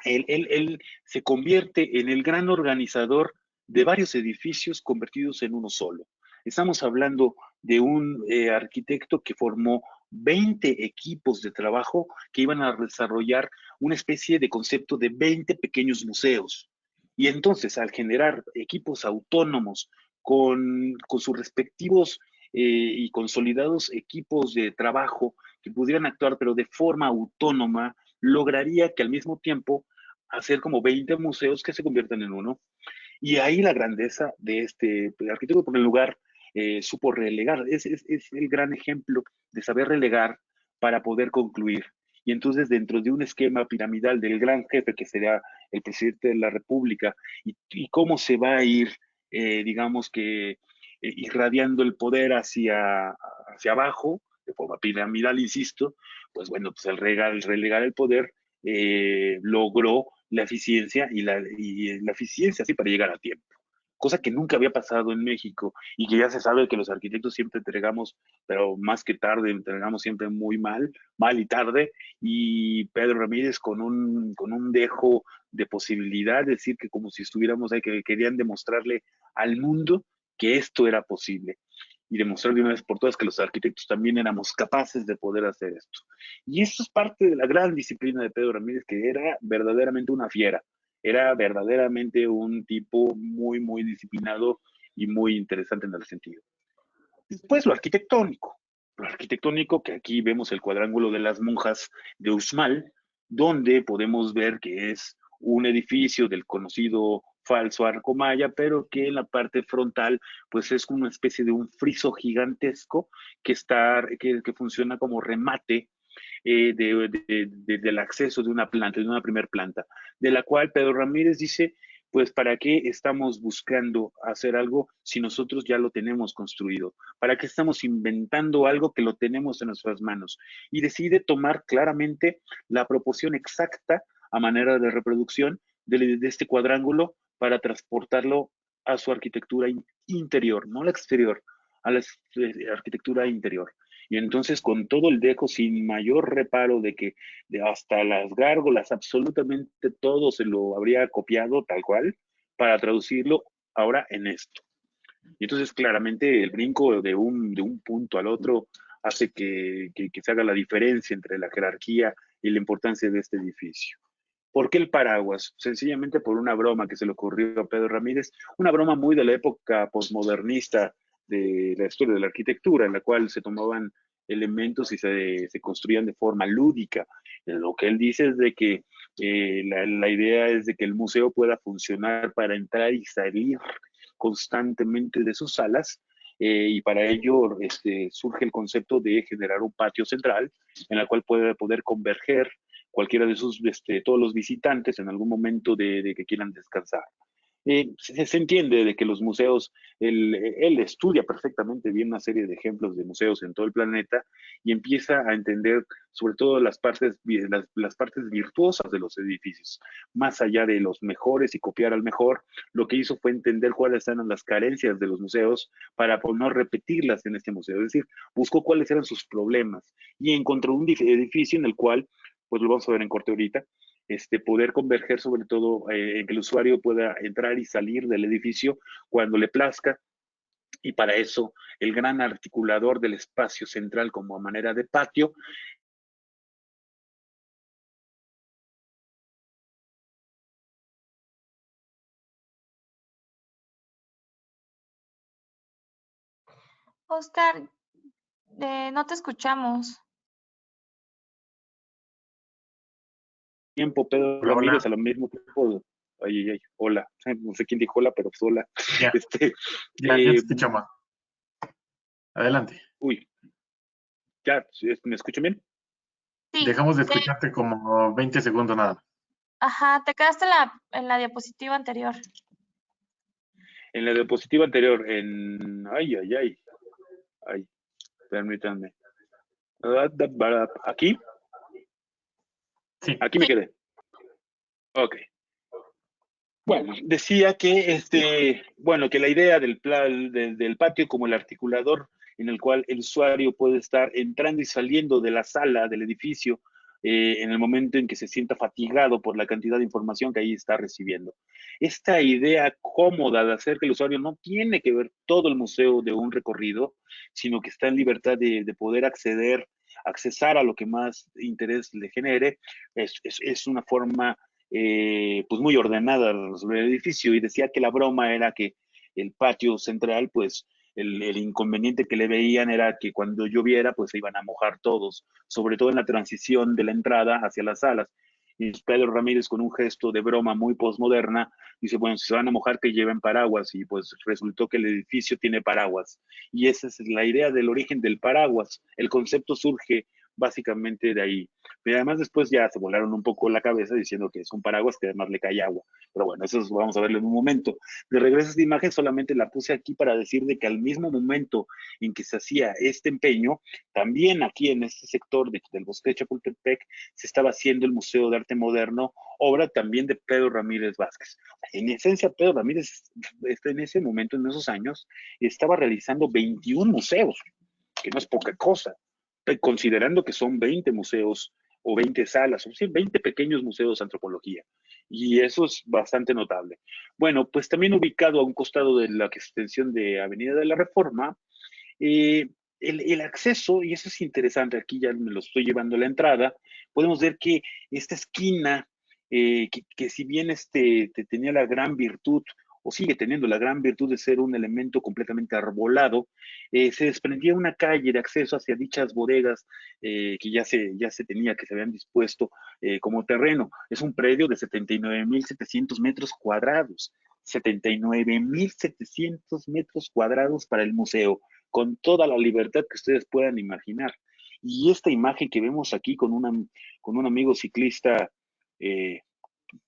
él se convierte en el gran organizador de varios edificios convertidos en uno solo. Estamos hablando de un arquitecto que formó 20 equipos de trabajo que iban a desarrollar una especie de concepto de 20 pequeños museos. Y entonces, al generar equipos autónomos con sus respectivos y consolidados equipos de trabajo que pudieran actuar, pero de forma autónoma, lograría que al mismo tiempo hacer como 20 museos que se conviertan en uno. Y ahí la grandeza de este arquitecto, por el lugar, supo relegar. Es el gran ejemplo de saber relegar para poder concluir. Y entonces, dentro de un esquema piramidal del gran jefe que será el presidente de la República, y cómo se va a ir, digamos que, irradiando el poder hacia abajo, de forma piramidal, insisto, pues bueno, pues el relegar el poder logró la eficiencia y la eficiencia así para llegar a tiempo, cosa que nunca había pasado en México y que ya se sabe que los arquitectos siempre entregamos, pero más que tarde, entregamos siempre muy mal y tarde, y Pedro Ramírez con un dejo de posibilidad, decir que como si estuviéramos ahí, que querían demostrarle al mundo que esto era posible y demostrar de una vez por todas que los arquitectos también éramos capaces de poder hacer esto. Y eso es parte de la gran disciplina de Pedro Ramírez, que era verdaderamente una fiera, era verdaderamente un tipo muy, muy disciplinado y muy interesante en el sentido. Después lo arquitectónico que aquí vemos el cuadrángulo de las monjas de Uxmal, donde podemos ver que es un edificio del conocido falso arco maya, pero que en la parte frontal pues es una especie de un friso gigantesco que funciona como remate del acceso de una planta, de una primer planta, de la cual Pedro Ramírez dice, pues ¿para qué estamos buscando hacer algo si nosotros ya lo tenemos construido? ¿Para qué estamos inventando algo que lo tenemos en nuestras manos? Y decide tomar claramente la proporción exacta a manera de reproducción de este cuadrángulo para transportarlo a su arquitectura interior, no la exterior, a la arquitectura interior. Y entonces con todo el dejo, sin mayor reparo de que hasta las gárgolas, absolutamente todo se lo habría copiado tal cual para traducirlo ahora en esto. Y entonces claramente el brinco de un punto al otro hace que se haga la diferencia entre la jerarquía y la importancia de este edificio. ¿Por qué el paraguas? Sencillamente por una broma que se le ocurrió a Pedro Ramírez, una broma muy de la época posmodernista de la historia de la arquitectura, en la cual se tomaban elementos y se construían de forma lúdica. Lo que él dice es de que la idea es de que el museo pueda funcionar para entrar y salir constantemente de sus salas, y para ello surge el concepto de generar un patio central en el cual puede poder converger cualquiera de todos los visitantes en algún momento de que quieran descansar. Se entiende de que los museos, él estudia perfectamente bien una serie de ejemplos de museos en todo el planeta y empieza a entender sobre todo las partes virtuosas de los edificios. Más allá de los mejores y copiar al mejor, lo que hizo fue entender cuáles eran las carencias de los museos para no repetirlas en este museo. Es decir, buscó cuáles eran sus problemas y encontró un edificio en el cual, pues lo vamos a ver en corte ahorita, poder converger sobre todo en que el usuario pueda entrar y salir del edificio cuando le plazca, y para eso el gran articulador del espacio central como manera de patio. Oscar, no te escuchamos. Tiempo, Pedro Hola, Ramírez, hola. al mismo tiempo. Ay, hola. No sé quién dijo hola, pero pues hola. Ya, ya te escuchamos. Adelante. Uy, ya, ¿me escuchan bien? Sí, Dejamos de escucharte como 20 segundos nada más. ajá, te quedaste en la diapositiva anterior. En la diapositiva anterior, ay, permítanme. ¿Aquí? Sí. Aquí me quedé. Ok. Bueno, decía que que la idea del patio como el articulador en el cual el usuario puede estar entrando y saliendo de la sala, del edificio, en el momento en que se sienta fatigado por la cantidad de información que ahí está recibiendo. Esta idea cómoda de hacer que el usuario no tiene que ver todo el museo de un recorrido, sino que está en libertad de poder accesar a lo que más interés le genere, es una forma pues muy ordenada sobre el edificio, y decía que la broma era que el patio central, pues el inconveniente que le veían era que cuando lloviera, pues se iban a mojar todos, sobre todo en la transición de la entrada hacia las salas. Y Pedro Ramírez, con un gesto de broma muy postmoderna, dice, bueno, si se van a mojar, que lleven paraguas, y pues resultó que el edificio tiene paraguas. Y esa es la idea del origen del paraguas. El concepto surge básicamente de ahí. Pero además después ya se volaron un poco la cabeza diciendo que es un paraguas que además le cae agua. Pero bueno, eso vamos a verlo en un momento. De regreso a esta imagen, solamente la puse aquí para decir de que al mismo momento en que se hacía este empeño, también aquí en este sector del Bosque de Chapultepec se estaba haciendo el Museo de Arte Moderno, obra también de Pedro Ramírez Vázquez. En esencia, Pedro Ramírez en ese momento, en esos años, estaba realizando 21 museos, que no es poca cosa, considerando que son 20 museos o 20 salas, o 20 pequeños museos de antropología. Y eso es bastante notable. Bueno, pues también ubicado a un costado de la extensión de Avenida de la Reforma, el acceso, y eso es interesante, aquí ya me lo estoy llevando a la entrada, podemos ver que esta esquina, que si bien tenía la gran virtud, o sigue teniendo la gran virtud de ser un elemento completamente arbolado, se desprendía una calle de acceso hacia dichas bodegas que ya se tenía, que se habían dispuesto como terreno. Es un predio de 79.700 metros cuadrados, 79.700 metros cuadrados para el museo, con toda la libertad que ustedes puedan imaginar. Y esta imagen que vemos aquí con un amigo ciclista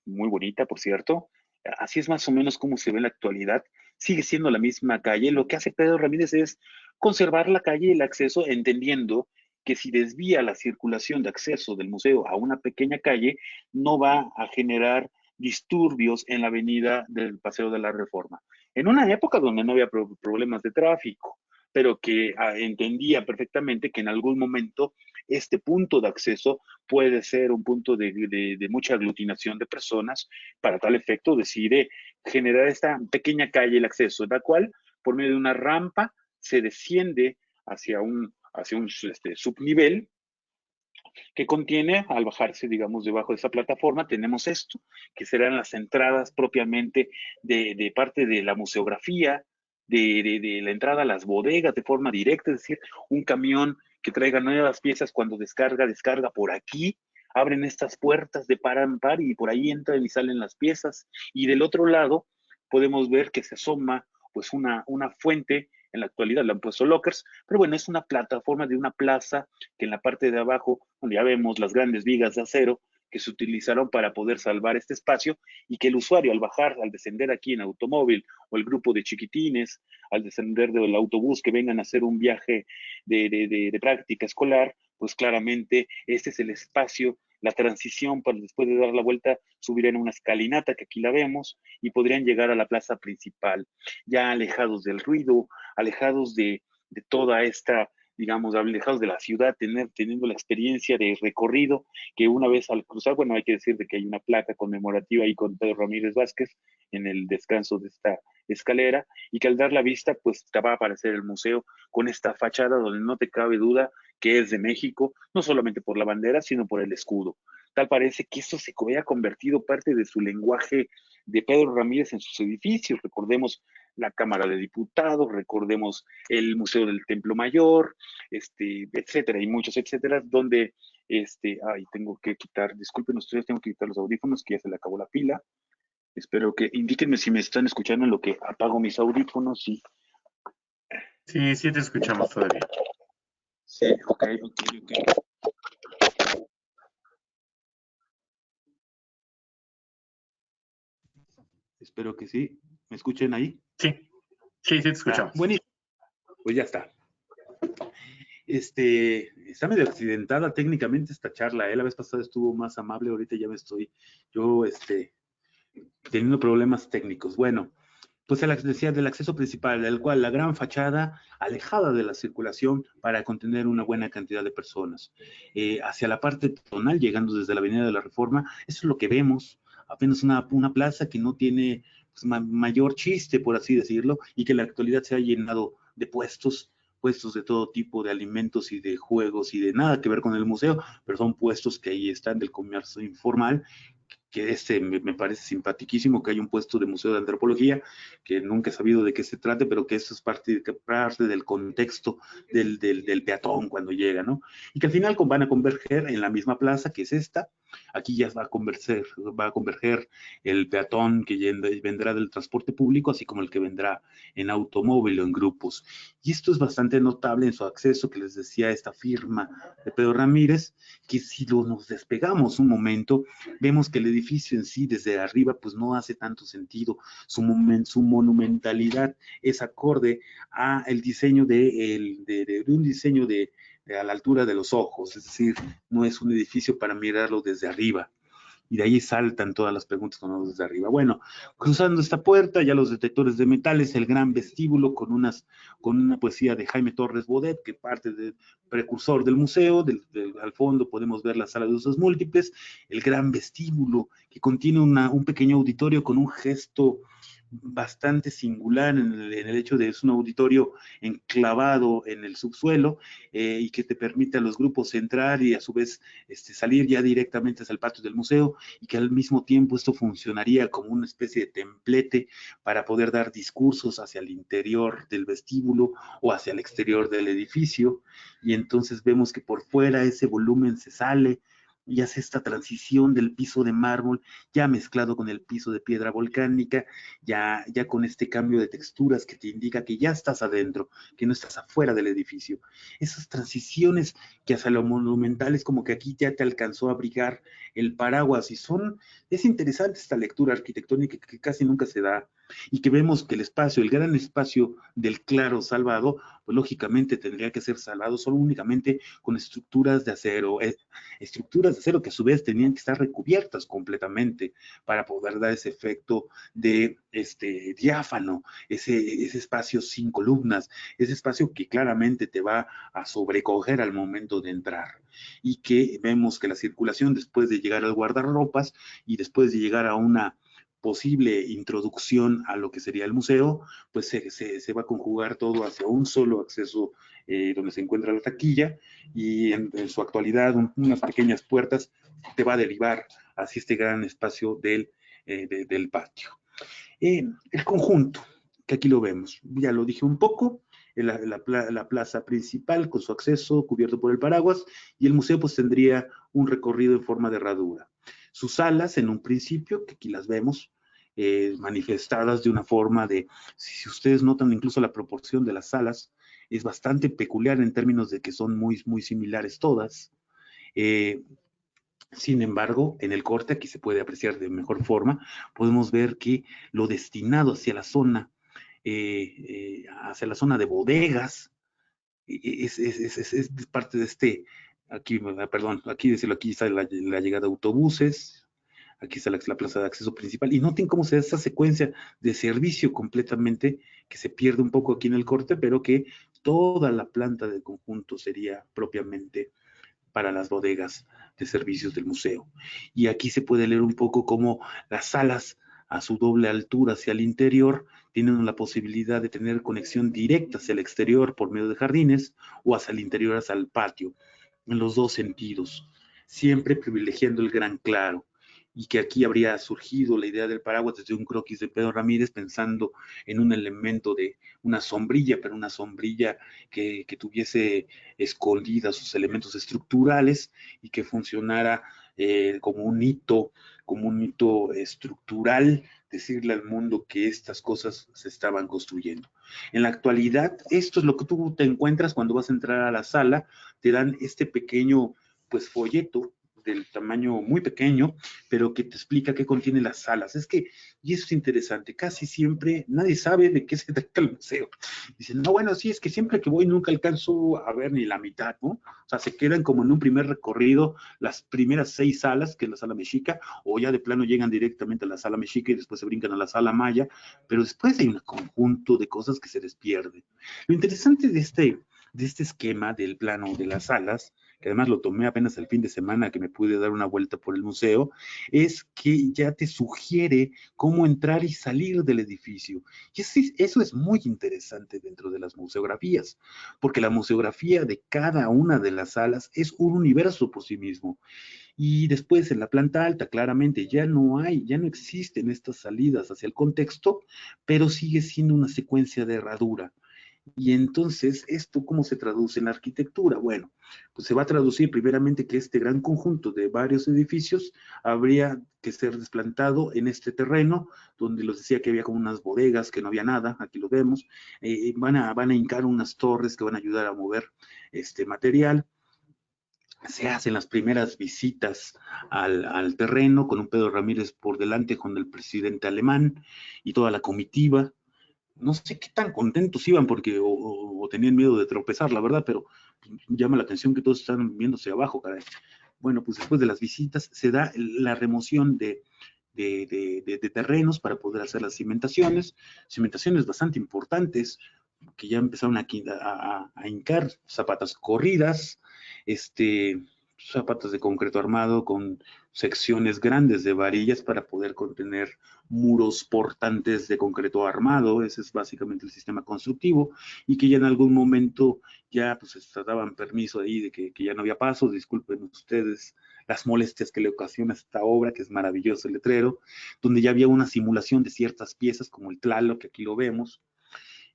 muy bonita, por cierto, así es más o menos como se ve en la actualidad. Sigue siendo la misma calle. Lo que hace Pedro Ramírez es conservar la calle y el acceso, entendiendo que si desvía la circulación de acceso del museo a una pequeña calle, no va a generar disturbios en la avenida del Paseo de la Reforma. En una época donde no había problemas de tráfico, pero que entendía perfectamente que en algún momento este punto de acceso puede ser un punto de mucha aglutinación de personas. Para tal efecto decide generar esta pequeña calle, el acceso, la cual por medio de una rampa se desciende hacia un subnivel que contiene, al bajarse, digamos, debajo de esa plataforma, tenemos esto, que serán las entradas propiamente de parte de la museografía, de la entrada a las bodegas de forma directa, es decir, un camión que traiga nuevas piezas cuando descarga por aquí, abren estas puertas de par en par y por ahí entran y salen las piezas. Y del otro lado podemos ver que se asoma pues una fuente. En la actualidad le han puesto lockers, pero bueno, es una plataforma de una plaza que en la parte de abajo, donde ya vemos las grandes vigas de acero que se utilizaron para poder salvar este espacio, y que el usuario al bajar, al descender aquí en automóvil, o el grupo de chiquitines, al descender del autobús que vengan a hacer un viaje de práctica escolar, pues claramente este es el espacio, la transición para después de dar la vuelta subir en una escalinata que aquí la vemos y podrían llegar a la plaza principal, ya alejados del ruido, alejados de toda esta, digamos, alejados de la ciudad, teniendo la experiencia de recorrido, que una vez al cruzar, bueno, hay que decir de que hay una placa conmemorativa ahí con Pedro Ramírez Vázquez en el descanso de esta escalera, y que al dar la vista, pues te va a aparecer el museo con esta fachada donde no te cabe duda que es de México, no solamente por la bandera, sino por el escudo. Tal parece que eso se había convertido parte de su lenguaje de Pedro Ramírez en sus edificios. Recordemos la Cámara de Diputados, recordemos el Museo del Templo Mayor, etcétera, y muchos etcétera, donde, tengo que quitar, disculpen ustedes, tengo que quitar los audífonos, que ya se le acabó la pila. Espero que, indíquenme si me están escuchando en lo que apago mis audífonos. Y... Sí, sí te escuchamos todavía. Sí, ok. Espero que sí. ¿Me escuchen ahí? Sí, sí te escuchamos. Bueno, pues ya está. Está medio accidentada técnicamente esta charla, La vez pasada estuvo más amable, ahorita ya me estoy teniendo problemas técnicos. Bueno, pues les decía del acceso principal, del cual la gran fachada alejada de la circulación para contener una buena cantidad de personas. Hacia la parte tonal, llegando desde la Avenida de la Reforma, eso es lo que vemos, apenas una plaza que no tiene pues, mayor chiste, por así decirlo, y que en la actualidad se ha llenado de puestos de todo tipo, de alimentos y de juegos y de nada que ver con el museo, pero son puestos que ahí están del comercio informal, que me parece simpaticísimo que hay un puesto de museo de antropología, que nunca he sabido de qué se trate, pero que eso es parte del contexto del peatón cuando llega, ¿no? Y que al final van a converger en la misma plaza, que es esta. Aquí ya va a converger el peatón que vendrá del transporte público, así como el que vendrá en automóvil o en grupos. Y esto es bastante notable en su acceso, que les decía, esta firma de Pedro Ramírez, que si nos despegamos un momento, vemos que el edificio en sí desde arriba pues no hace tanto sentido. Su monumentalidad es acorde a el diseño de un diseño a la altura de los ojos, es decir, no es un edificio para mirarlo desde arriba. y de ahí saltan todas las preguntas cuando vamos desde arriba. Bueno, cruzando esta puerta, ya los detectores de metales, el gran vestíbulo con una poesía de Jaime Torres Bodet, que parte del precursor del museo, al fondo podemos ver la sala de usos múltiples, el gran vestíbulo que contiene un pequeño auditorio con un gesto bastante singular en el hecho de es un auditorio enclavado en el subsuelo y que te permite a los grupos entrar y a su vez salir ya directamente hacia el patio del museo, y que al mismo tiempo esto funcionaría como una especie de templete para poder dar discursos hacia el interior del vestíbulo o hacia el exterior del edificio. Y entonces vemos que por fuera ese volumen se sale y hace esta transición del piso de mármol ya mezclado con el piso de piedra volcánica, ya con este cambio de texturas que te indica que ya estás adentro, que no estás afuera del edificio. Esas transiciones que hacia lo monumental es como que aquí ya te alcanzó a abrigar el paraguas, y es interesante esta lectura arquitectónica que casi nunca se da, y que vemos que el gran espacio del claro salvado, pues lógicamente tendría que ser salvado solo únicamente con estructuras de acero que a su vez tenían que estar recubiertas completamente para poder dar ese efecto de diáfano, ese espacio sin columnas, ese espacio que claramente te va a sobrecoger al momento de entrar, y que vemos que la circulación después de llegar al guardarropas y después de llegar a una posible introducción a lo que sería el museo, pues se va a conjugar todo hacia un solo acceso donde se encuentra la taquilla, y en su actualidad unas pequeñas puertas te va a derivar hacia este gran espacio del patio. El conjunto, que aquí lo vemos, ya lo dije un poco, la plaza principal con su acceso cubierto por el paraguas, y el museo pues tendría un recorrido en forma de herradura. Sus salas en un principio, que aquí las vemos, manifestadas de una forma si ustedes notan incluso la proporción de las salas, es bastante peculiar en términos de que son muy, muy similares todas. Sin embargo, en el corte, aquí se puede apreciar de mejor forma, podemos ver que lo destinado hacia la zona de bodegas, es parte de aquí está la llegada de autobuses, aquí está la plaza de acceso principal, y noten cómo se da esa secuencia de servicio completamente, que se pierde un poco aquí en el corte, pero que toda la planta del conjunto sería propiamente para las bodegas de servicios del museo. Y aquí se puede leer un poco cómo las salas a su doble altura hacia el interior tienen la posibilidad de tener conexión directa hacia el exterior por medio de jardines, o hacia el interior, hacia el patio, en los dos sentidos, siempre privilegiando el gran claro. Y que aquí habría surgido la idea del paraguas desde un croquis de Pedro Ramírez, pensando en un elemento de una sombrilla, pero una sombrilla que tuviese escondidas sus elementos estructurales y que funcionara como un hito estructural, decirle al mundo que estas cosas se estaban construyendo. En la actualidad, esto es lo que tú te encuentras cuando vas a entrar a la sala. Te dan este pequeño folleto del tamaño muy pequeño, pero que te explica qué contiene las salas. Y eso es interesante, casi siempre nadie sabe de qué se trata el museo. Dicen, no, bueno, sí, es que siempre que voy nunca alcanzo a ver ni la mitad, ¿no? O sea, se quedan como en un primer recorrido las primeras 6 salas, que es la sala mexica, o ya de plano llegan directamente a la sala mexica y después se brincan a la sala maya, pero después hay un conjunto de cosas que se les pierden. Lo interesante de este esquema del plano de las salas, que además lo tomé apenas el fin de semana que me pude dar una vuelta por el museo, es que ya te sugiere cómo entrar y salir del edificio. Y eso es muy interesante dentro de las museografías, porque la museografía de cada una de las salas es un universo por sí mismo. Y después en la planta alta, claramente, ya no existen estas salidas hacia el contexto, pero sigue siendo una secuencia de herradura. Y entonces, ¿esto cómo se traduce en la arquitectura? Bueno, pues se va a traducir primeramente que este gran conjunto de varios edificios habría que ser desplantado en este terreno, donde les decía que había como unas bodegas, que no había nada, aquí lo vemos. Van a hincar unas torres que van a ayudar a mover este material. Se hacen las primeras visitas al terreno con un Pedro Ramírez por delante, con el presidente alemán y toda la comitiva. No sé qué tan contentos iban porque o tenían miedo de tropezar, la verdad, pero llama la atención que todos están viéndose abajo, caray. Bueno, pues después de las visitas se da la remoción de terrenos para poder hacer las cimentaciones bastante importantes, que ya empezaron a hincar zapatas corridas, zapatas de concreto armado con secciones grandes de varillas para poder contener muros portantes de concreto armado. Ese es básicamente el sistema constructivo, y que ya en algún momento ya pues daban permiso ahí de que ya no había pasos. Disculpen ustedes las molestias que le ocasiona esta obra, que es maravilloso el letrero, donde ya había una simulación de ciertas piezas como el Tlaloc, que aquí lo vemos.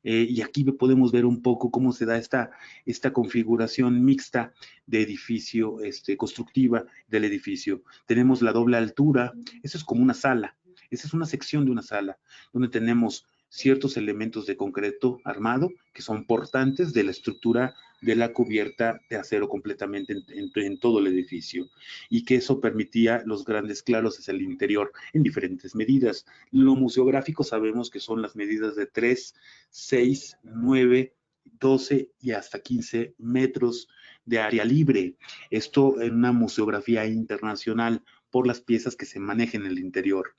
Y aquí podemos ver un poco cómo se da esta configuración mixta de edificio, constructiva del edificio. Tenemos la doble altura, eso es como una sala, esa es una sección de una sala, donde tenemos ciertos elementos de concreto armado que son portantes de la estructura de la cubierta de acero completamente en todo el edificio, y que eso permitía los grandes claros hacia el interior en diferentes medidas. Lo museográfico sabemos que son las medidas de 3, 6, 9, 12 y hasta 15 metros de área libre. Esto en una museografía internacional por las piezas que se manejan en el interior.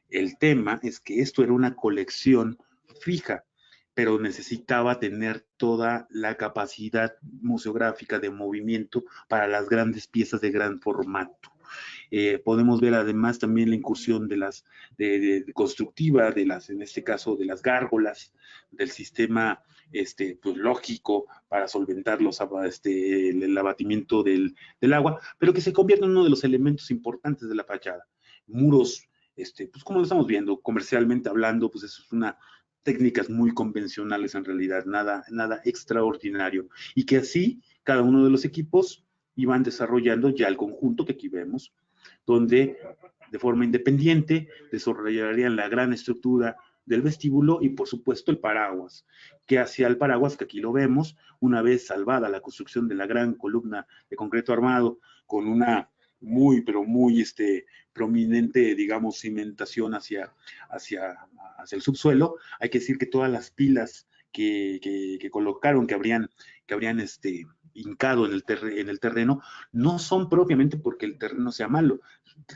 El tema es que esto era una colección fija, pero necesitaba tener toda la capacidad museográfica de movimiento para las grandes piezas de gran formato. Podemos ver además también la incursión de constructiva en este caso de las gárgolas, del sistema pues, lógico para solventar el abatimiento del agua, pero que se convierte en uno de los elementos importantes de la fachada. Muros, pues como lo estamos viendo, comercialmente hablando, pues eso es técnicas muy convencionales en realidad, nada extraordinario, y que así cada uno de los equipos iban desarrollando ya el conjunto que aquí vemos, donde de forma independiente desarrollarían la gran estructura del vestíbulo y por supuesto el paraguas, que hacia el paraguas, que aquí lo vemos, una vez salvada la construcción de la gran columna de concreto armado con una muy prominente, digamos, cimentación hacia el subsuelo, hay que decir que todas las pilas que colocaron, que habrían hincado en el terreno, no son propiamente porque el terreno sea malo.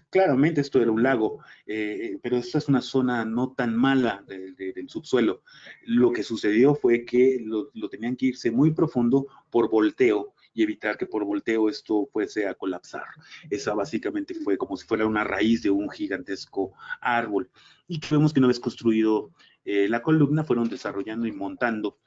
Claramente esto era un lago, pero esta es una zona no tan mala del subsuelo. Lo que sucedió fue que lo tenían que irse muy profundo por volteo y evitar que por volteo esto fuese a colapsar. Esa básicamente fue como si fuera una raíz de un gigantesco árbol. Y que vemos que una vez construido la columna, fueron desarrollando y montando,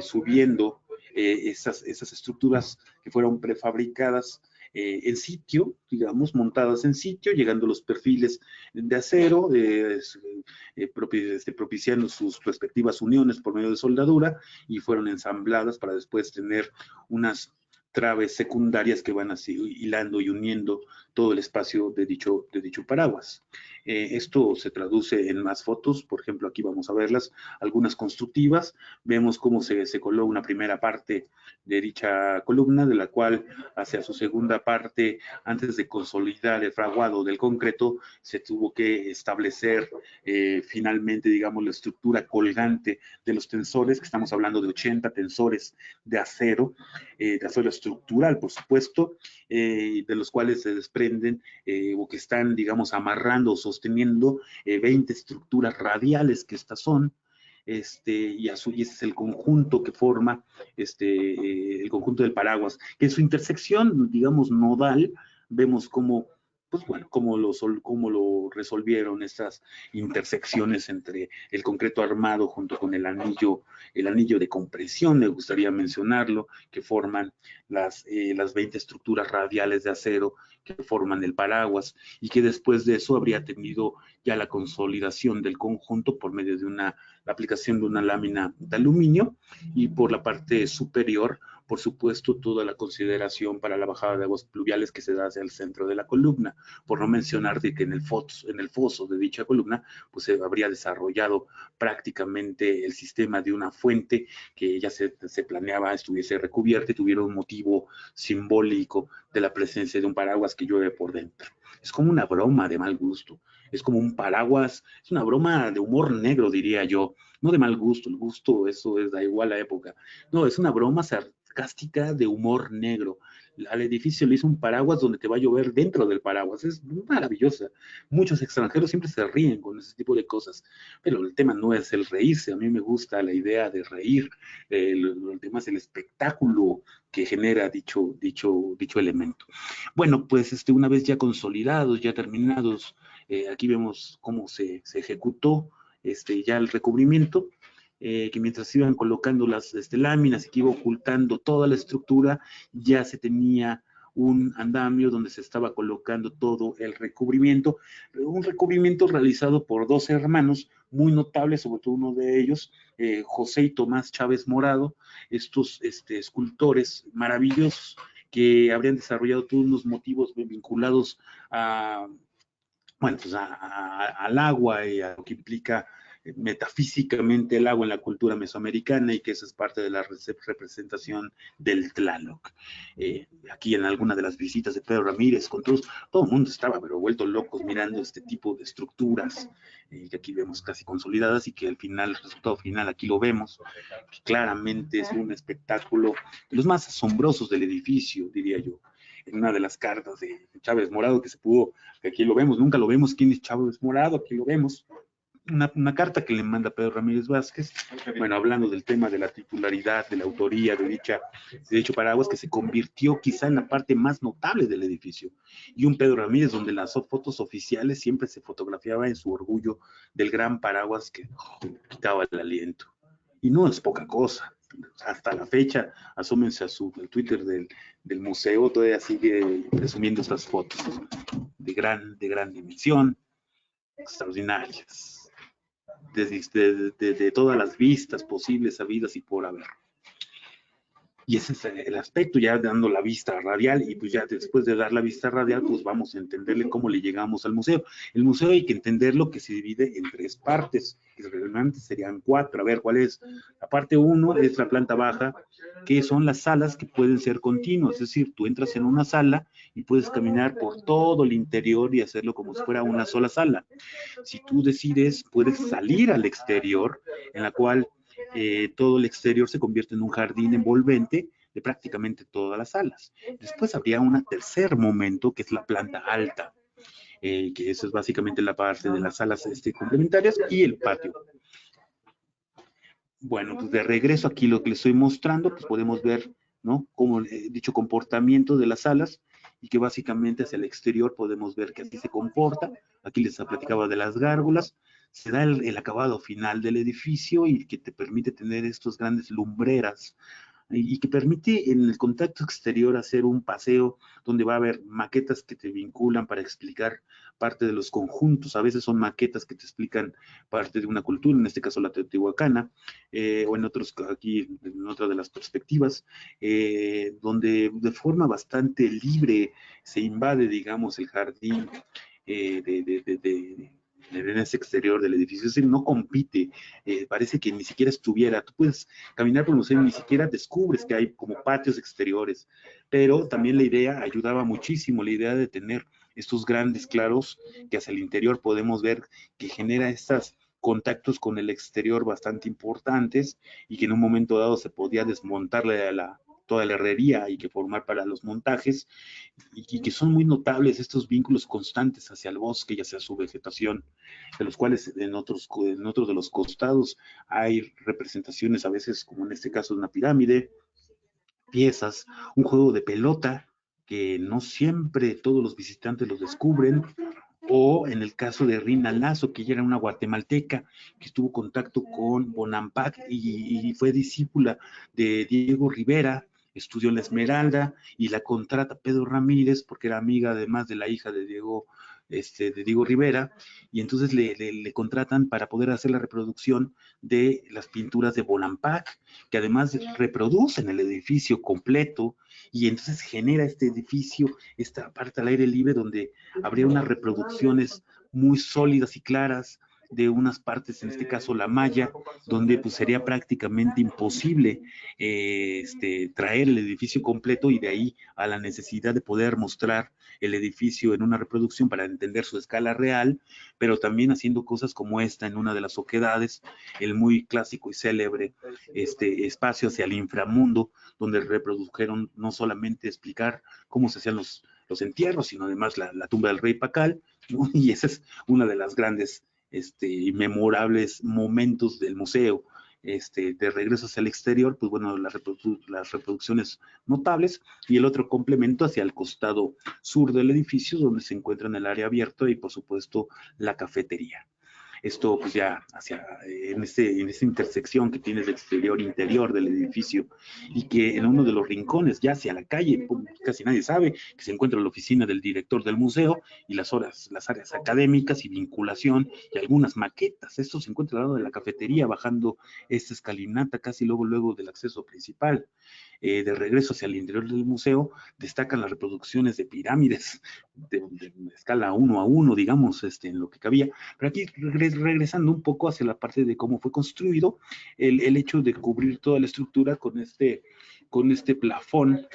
subiendo esas estructuras que fueron prefabricadas en sitio, digamos, montadas en sitio, llegando los perfiles de acero, propiciando sus respectivas uniones por medio de soldadura, y fueron ensambladas para después tener unas traves secundarias que van así hilando y uniendo todo el espacio de dicho paraguas. Esto se traduce en más fotos, por ejemplo, aquí vamos a verlas, algunas constructivas. Vemos cómo se coló una primera parte de dicha columna, de la cual hacia su segunda parte, antes de consolidar el fraguado del concreto, se tuvo que establecer finalmente, digamos, la estructura colgante de los tensores, que estamos hablando de 80 tensores de acero estructural, por supuesto, de los cuales se desprenden o que están, digamos, amarrando o sosteniendo 20 estructuras radiales, que estas son, y ese es el conjunto que forma el conjunto del paraguas, que en su intersección, digamos, nodal, vemos cómo, pues bueno, cómo lo resolvieron estas intersecciones entre el concreto armado junto con el anillo de compresión, me gustaría mencionarlo, que forman las 20 estructuras radiales de acero que forman el paraguas, y que después de eso habría tenido ya la consolidación del conjunto por medio de la aplicación de una lámina de aluminio, y por la parte superior, por supuesto, toda la consideración para la bajada de aguas pluviales que se da hacia el centro de la columna, por no mencionar de que en el foso de dicha columna, pues se habría desarrollado prácticamente el sistema de una fuente que ya se planeaba estuviese recubierta y tuviera un motivo simbólico de la presencia de un paraguas que llueve por dentro. Es como una broma de mal gusto, es como un paraguas, es una broma de humor negro, diría yo, no de mal gusto, el gusto, eso da igual la época, no, es una broma sarcástica de humor negro. al edificio le hizo un paraguas donde te va a llover dentro del paraguas. Es maravillosa. Muchos extranjeros siempre se ríen con ese tipo de cosas, pero el tema no es el reírse. A mí me gusta la idea de reír. El tema es el espectáculo que genera dicho elemento. Bueno, pues una vez ya consolidados, ya terminados, aquí vemos cómo se ejecutó ya el recubrimiento. Que mientras iban colocando las láminas y que iba ocultando toda la estructura, ya se tenía un andamio donde se estaba colocando todo el recubrimiento, un recubrimiento realizado por dos hermanos muy notables, sobre todo uno de ellos, José y Tomás Chávez Morado, estos escultores maravillosos que habrían desarrollado todos unos motivos vinculados a, bueno, pues al agua y a lo que implica metafísicamente el agua en la cultura mesoamericana, y que esa es parte de la representación del Tlaloc. Aquí en alguna de las visitas de Pedro Ramírez, con todo el mundo estaba pero vuelto locos mirando este tipo de estructuras que aquí vemos casi consolidadas, y que al final, el resultado final, aquí lo vemos, que claramente es un espectáculo de los más asombrosos del edificio, diría yo. En una de las cartas de Chávez Morado que se pudo, que aquí lo vemos, nunca lo vemos quién es Chávez Morado, aquí lo vemos, una carta que le manda Pedro Ramírez Vázquez, bueno, hablando del tema de la titularidad, de la autoría de dicho paraguas, que se convirtió quizá en la parte más notable del edificio, y un Pedro Ramírez donde las fotos oficiales siempre se fotografiaba en su orgullo del gran paraguas que quitaba el aliento. Y no es poca cosa. Hasta la fecha, asómense al Twitter del museo, todavía sigue presumiendo estas fotos de gran dimensión, extraordinarias, de todas las vistas posibles, habidas y por haber. Y ese es el aspecto, ya dando la vista radial, y pues ya después de dar la vista radial, pues vamos a entenderle cómo le llegamos al museo. El museo hay que entenderlo que se divide en tres partes, que realmente serían cuatro. A ver, ¿cuál es? La parte 1 es la planta baja, que son las salas que pueden ser continuas, es decir, tú entras en una sala y puedes caminar por todo el interior y hacerlo como si fuera una sola sala. Si tú decides, puedes salir al exterior, en la cual todo el exterior se convierte en un jardín envolvente de prácticamente todas las salas. Después habría un tercer momento, que es la planta alta, que eso es básicamente la parte de las salas complementarias y el patio. Bueno, pues de regreso aquí lo que les estoy mostrando, pues podemos ver, ¿no?, como dicho comportamiento de las salas, y que básicamente hacia el exterior podemos ver que así se comporta. Aquí les platicaba de las gárgolas. Se da el acabado final del edificio, y que te permite tener estos grandes lumbreras, y que permite en el contacto exterior hacer un paseo donde va a haber maquetas que te vinculan para explicar parte de los conjuntos. A veces son maquetas que te explican parte de una cultura, en este caso la teotihuacana, o en otros, aquí en otra de las perspectivas, donde de forma bastante libre se invade, digamos, el jardín en ese exterior del edificio. Es decir, no compite, parece que ni siquiera estuviera. Tú puedes caminar por el museo y ni siquiera descubres que hay como patios exteriores, pero también la idea ayudaba muchísimo, la idea de tener estos grandes claros que hacia el interior podemos ver que genera estos contactos con el exterior bastante importantes, y que en un momento dado se podía desmontarle toda la herrería y que formar para los montajes, y que son muy notables estos vínculos constantes hacia el bosque y hacia su vegetación, de los cuales en otros de los costados hay representaciones, a veces como en este caso de una pirámide, piezas, un juego de pelota que no siempre todos los visitantes los descubren, o en el caso de Rina Lazo, que ella era una guatemalteca que tuvo contacto con Bonampak y fue discípula de Diego Rivera, estudió en la Esmeralda, y la contrata Pedro Ramírez porque era amiga además de la hija de Diego Rivera, y entonces le contratan para poder hacer la reproducción de las pinturas de Bonampak, que además reproducen el edificio completo, y entonces genera este edificio, esta parte al aire libre, donde habría unas reproducciones muy sólidas y claras de unas partes, en este caso la malla, donde pues sería prácticamente imposible traer el edificio completo, y de ahí a la necesidad de poder mostrar el edificio en una reproducción para entender su escala real, pero también haciendo cosas como esta en una de las oquedades, el muy clásico y célebre espacio hacia el inframundo, donde reprodujeron no solamente explicar cómo se hacían los entierros, sino además la tumba del rey Pacal, ¿no? Y esa es una de las grandes y memorables momentos del museo. De regreso hacia el exterior, pues bueno, las reproducciones notables, y el otro complemento hacia el costado sur del edificio, donde se encuentra en el área abierta y por supuesto la cafetería. Esto pues ya en esta intersección que tienes de exterior e interior del edificio, y que en uno de los rincones, ya hacia la calle, casi nadie sabe que se encuentra la oficina del director del museo y las áreas académicas y vinculación y algunas maquetas. Esto se encuentra al lado de la cafetería, bajando esta escalinata casi luego del acceso principal. De regreso hacia el interior del museo, destacan las reproducciones de pirámides de escala 1 a 1, digamos, en lo que cabía. Pero aquí, regresando un poco hacia la parte de cómo fue construido, el hecho de cubrir toda la estructura con este plafón,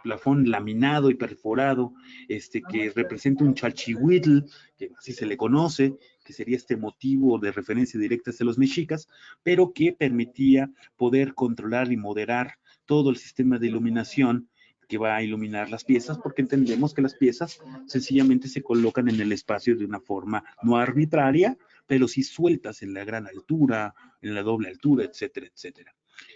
plafón laminado y perforado, que representa un chalchihuitl, que así se le conoce, que sería este motivo de referencia directa hacia los mexicas, pero que permitía poder controlar y moderar todo el sistema de iluminación que va a iluminar las piezas, porque entendemos que las piezas sencillamente se colocan en el espacio de una forma no arbitraria, pero sí sueltas en la gran altura, en la doble altura, etcétera, etcétera.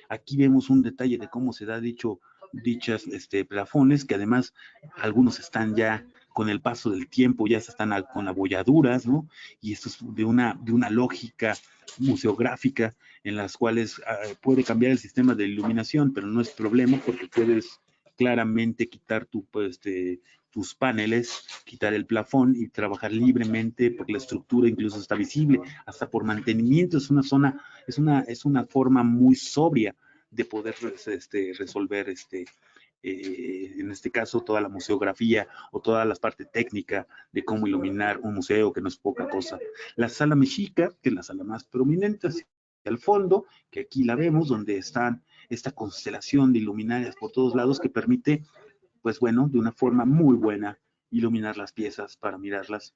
Aquí vemos un detalle de cómo se da dichas plafones, que además algunos están ya con el paso del tiempo, ya se están con abolladuras, ¿no? Y esto es de una lógica museográfica en las cuales puede cambiar el sistema de iluminación, pero no es problema porque puedes claramente quitar tus paneles, quitar el plafón y trabajar libremente, porque la estructura incluso está visible, hasta por mantenimiento. Es una zona, es una forma muy sobria de poder resolver en este caso toda la museografía o toda la parte técnica de cómo iluminar un museo, que no es poca cosa. La sala mexica, que es la sala más prominente, hacia el fondo, que aquí la vemos, donde están esta constelación de luminarias por todos lados, que permite, pues bueno, de una forma muy buena, iluminar las piezas para mirarlas.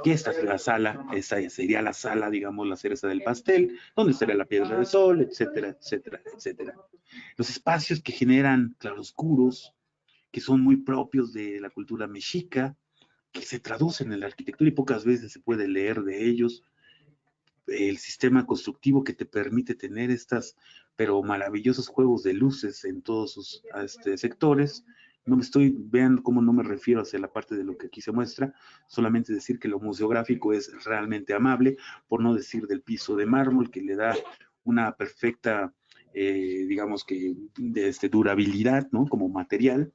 Que esta es la sala, esta sería la sala, digamos, la cereza del pastel, donde estaría la piedra del sol, etcétera, etcétera, etcétera. Los espacios que generan claroscuros, que son muy propios de la cultura mexica, que se traducen en la arquitectura y pocas veces se puede leer de ellos. El sistema constructivo que te permite tener pero maravillosos juegos de luces en todos sus sectores. Vean cómo no me refiero hacia la parte de lo que aquí se muestra, solamente decir que lo museográfico es realmente amable, por no decir del piso de mármol, que le da una perfecta, digamos que, durabilidad, ¿no? Como material,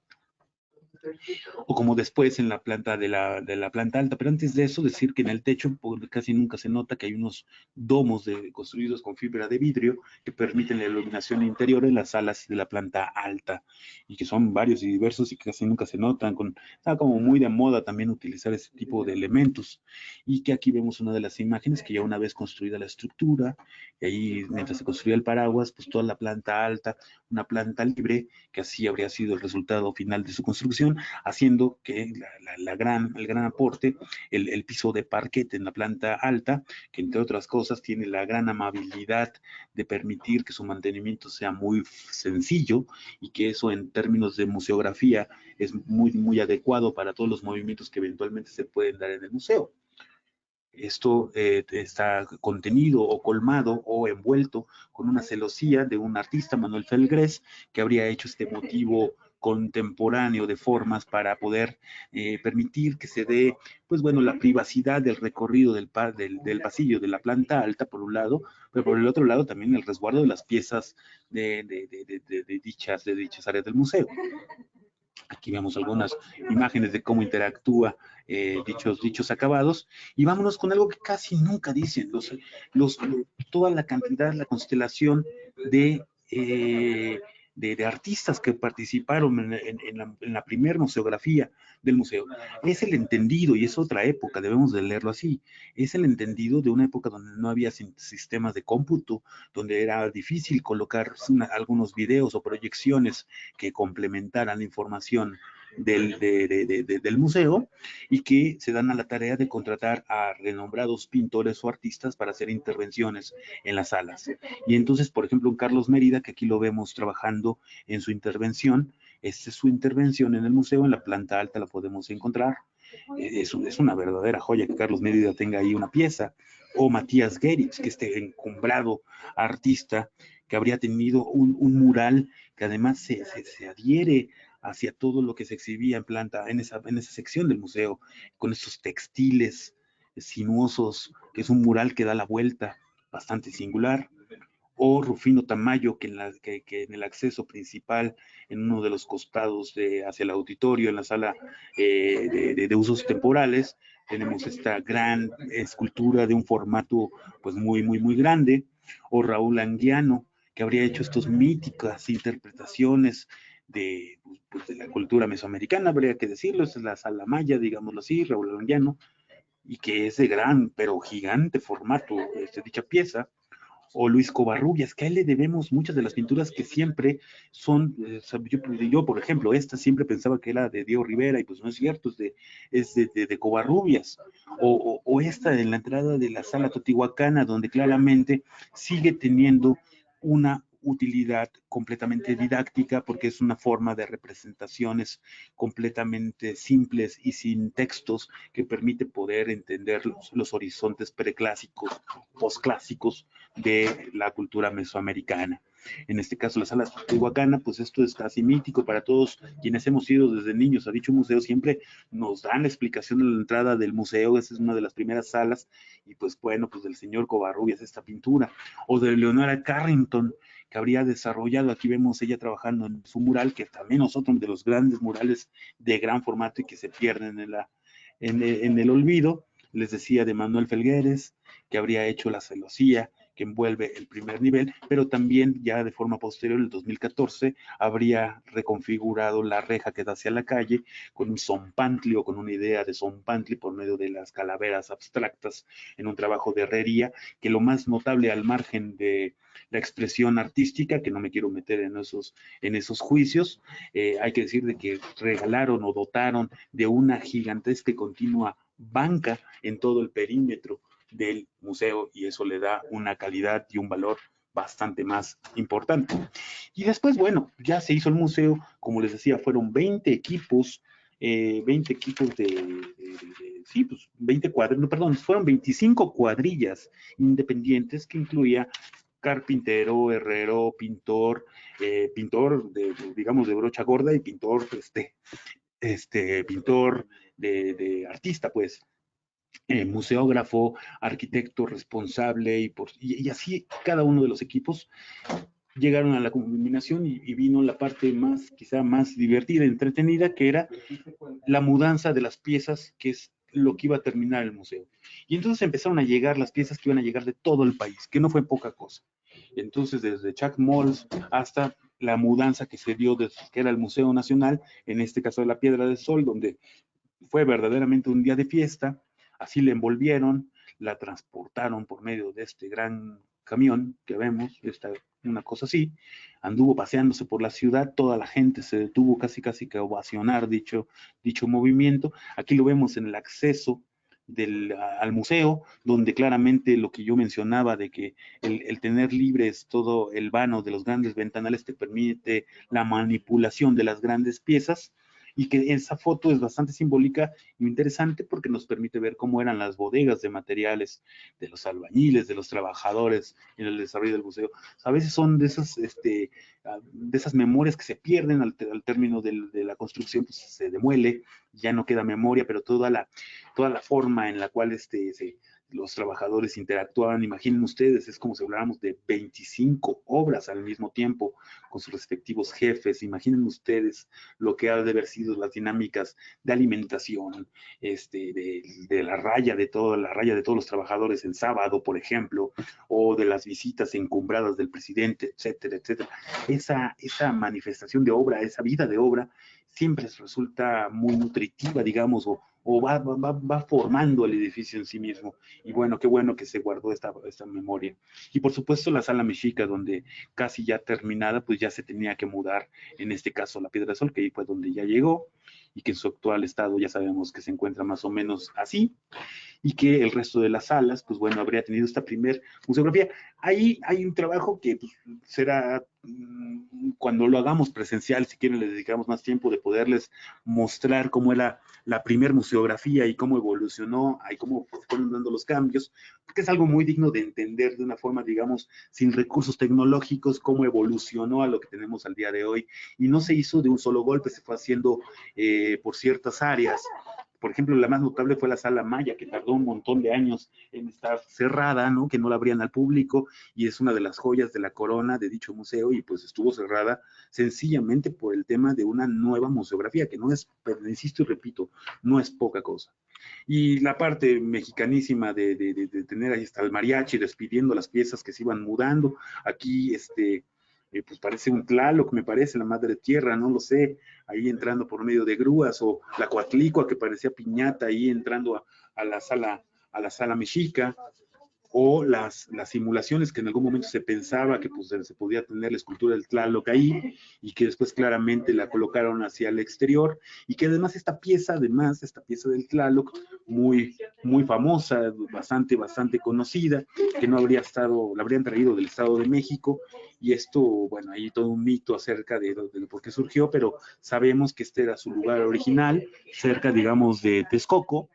o como después en la planta de la planta alta. Pero antes de eso, decir que en el techo casi nunca se nota que hay unos domos construidos con fibra de vidrio que permiten la iluminación interior en las salas de la planta alta, y que son varios y diversos y que casi nunca se notan. Está como muy de moda también utilizar ese tipo de elementos, y que aquí vemos una de las imágenes que ya una vez construida la estructura, y ahí mientras se construía el paraguas, pues toda la planta alta, una planta libre, que así habría sido el resultado final de su construcción, haciendo que el gran aporte, el piso de parquet en la planta alta, que entre otras cosas tiene la gran amabilidad de permitir que su mantenimiento sea muy sencillo, y que eso en términos de museografía es muy, muy adecuado para todos los movimientos que eventualmente se pueden dar en el museo. Esto está contenido o colmado o envuelto con una celosía de un artista, Manuel Felgrés, que habría hecho este motivo contemporáneo de formas para poder permitir que se dé, pues bueno, la privacidad del recorrido del pasillo de la planta alta, por un lado, pero por el otro lado también el resguardo de las piezas de dichas áreas del museo. Aquí vemos algunas imágenes de cómo interactúa dichos acabados, y vámonos con algo que casi nunca dicen, toda la cantidad, la constelación de de artistas que participaron en la primera museografía del museo. Es el entendido, y es otra época, debemos de leerlo así, es el entendido de una época donde no había sistemas de cómputo, donde era difícil colocar algunos videos o proyecciones que complementaran la información del museo, y que se dan a la tarea de contratar a renombrados pintores o artistas para hacer intervenciones en las salas. Y entonces, por ejemplo, un Carlos Mérida, que aquí lo vemos trabajando en su intervención, esta es su intervención en el museo, en la planta alta la podemos encontrar. Es una verdadera joya que Carlos Mérida tenga ahí una pieza. O Matías Geritz, que este encumbrado artista que habría tenido un mural que además se adhiere hacia todo lo que se exhibía en planta, en esa sección del museo, con estos textiles sinuosos, que es un mural que da la vuelta, bastante singular. O Rufino Tamayo, que en el acceso principal, en uno de los costados hacia el auditorio, en la sala de usos temporales, tenemos esta gran escultura de un formato pues muy, muy, muy grande. O Raúl Anguiano, que habría hecho estas míticas interpretaciones de la cultura mesoamericana, habría que decirlo, esa es la sala maya, digámoslo así, Raúl Anguiano, y que es de gran, pero gigante formato, dicha pieza. O Luis Covarrubias, que a él le debemos muchas de las pinturas que siempre son, yo, por ejemplo, esta siempre pensaba que era de Diego Rivera, y pues no es cierto, es de Covarrubias. O esta en la entrada de la sala Totihuacana, donde claramente sigue teniendo una utilidad completamente didáctica, porque es una forma de representaciones completamente simples y sin textos, que permite poder entender los horizontes preclásicos, posclásicos de la cultura mesoamericana. En este caso, la sala Teotihuacana, pues esto es casi mítico para todos quienes hemos ido desde niños a dicho museo. Siempre nos dan la explicación de la entrada del museo. Esa es una de las primeras salas, y pues bueno, pues del señor Covarrubias esta pintura, o de Leonora Carrington, que habría desarrollado, aquí vemos ella trabajando en su mural, que también es otro de los grandes murales de gran formato y que se pierden en el olvido. Les decía de Manuel Felgueres, que habría hecho la celosía que envuelve el primer nivel, pero también ya de forma posterior, en el 2014, habría reconfigurado la reja que da hacia la calle con un zompantli, o con una idea de zompantli por medio de las calaveras abstractas, en un trabajo de herrería, que lo más notable, al margen de la expresión artística, que no me quiero meter en esos juicios, hay que decir de que regalaron o dotaron de una gigantesca y continua banca en todo el perímetro del museo, y eso le da una calidad y un valor bastante más importante. Y después, bueno, ya se hizo el museo, como les decía, fueron 20 equipos, 20 equipos sí, pues 20 cuadrillas, no, perdón, fueron 25 cuadrillas independientes, que incluía carpintero, herrero, pintor, pintor digamos, de brocha gorda, y pintor, pintor de artista, pues, museógrafo, arquitecto responsable, y así cada uno de los equipos llegaron a la culminación, y vino la parte más, quizá más divertida, entretenida, que era la mudanza de las piezas, que es lo que iba a terminar el museo. Y entonces empezaron a llegar las piezas que iban a llegar de todo el país, que no fue poca cosa. Entonces, desde Chuck Malls hasta la mudanza que se dio desde que era el Museo Nacional, en este caso de la Piedra del Sol, donde fue verdaderamente un día de fiesta. Así la envolvieron, la transportaron por medio de este gran camión que vemos, una cosa así, anduvo paseándose por la ciudad, toda la gente se detuvo casi que a ovacionar dicho movimiento. Aquí lo vemos en el acceso al museo, donde claramente lo que yo mencionaba de que el tener libres todo el vano de los grandes ventanales te permite la manipulación de las grandes piezas, y que esa foto es bastante simbólica y interesante, porque nos permite ver cómo eran las bodegas de materiales de los albañiles, de los trabajadores en el desarrollo del museo. A veces son de esas memorias que se pierden al término de la construcción, pues se demuele, ya no queda memoria, pero toda la forma en la cual los trabajadores interactuaban, imaginen ustedes, es como si habláramos de 25 obras al mismo tiempo, con sus respectivos jefes. Imaginen ustedes lo que ha de haber sido las dinámicas de alimentación, de la raya de todos los trabajadores el sábado, por ejemplo, o de las visitas encumbradas del presidente, etcétera, etcétera. esa manifestación de obra, esa vida de obra, siempre resulta muy nutritiva, digamos, o va formando el edificio en sí mismo. Y bueno, qué bueno que se guardó esta memoria. Y por supuesto la Sala Mexica, donde casi ya terminada, pues ya se tenía que mudar, en este caso la Piedra Sol, que ahí fue donde ya llegó, y que en su actual estado ya sabemos que se encuentra más o menos así, y que el resto de las salas, pues bueno, habría tenido esta primer museografía. Ahí hay un trabajo que pues, será cuando lo hagamos presencial, si quieren le dedicamos más tiempo de poderles mostrar cómo era la primer museografía y cómo evolucionó, y cómo fueron dando los cambios, porque es algo muy digno de entender de una forma, digamos, sin recursos tecnológicos, cómo evolucionó a lo que tenemos al día de hoy, y no se hizo de un solo golpe, se fue haciendo por ciertas áreas. Por ejemplo, la más notable fue la Sala Maya, que tardó un montón de años en estar cerrada, ¿no? Que no la abrían al público, y es una de las joyas de la corona de dicho museo, y pues estuvo cerrada sencillamente por el tema de una nueva museografía, que no es, pero insisto y repito, no es poca cosa. Y la parte mexicanísima de tener ahí hasta el mariachi despidiendo las piezas que se iban mudando, aquí pues parece un Tlaloc, me parece, la madre tierra, no lo sé, ahí entrando por medio de grúas, o la Coatlicua que parecía piñata ahí entrando a la sala mexica, o las simulaciones que en algún momento se pensaba que pues, se podía tener la escultura del Tlaloc ahí, y que después claramente la colocaron hacia el exterior, y que además esta pieza del Tlaloc, muy, muy famosa, bastante conocida, que no habría estado, la habrían traído del Estado de México, y esto, bueno, hay todo un mito acerca de por qué surgió, pero sabemos que este era su lugar original, cerca, digamos, de Texcoco.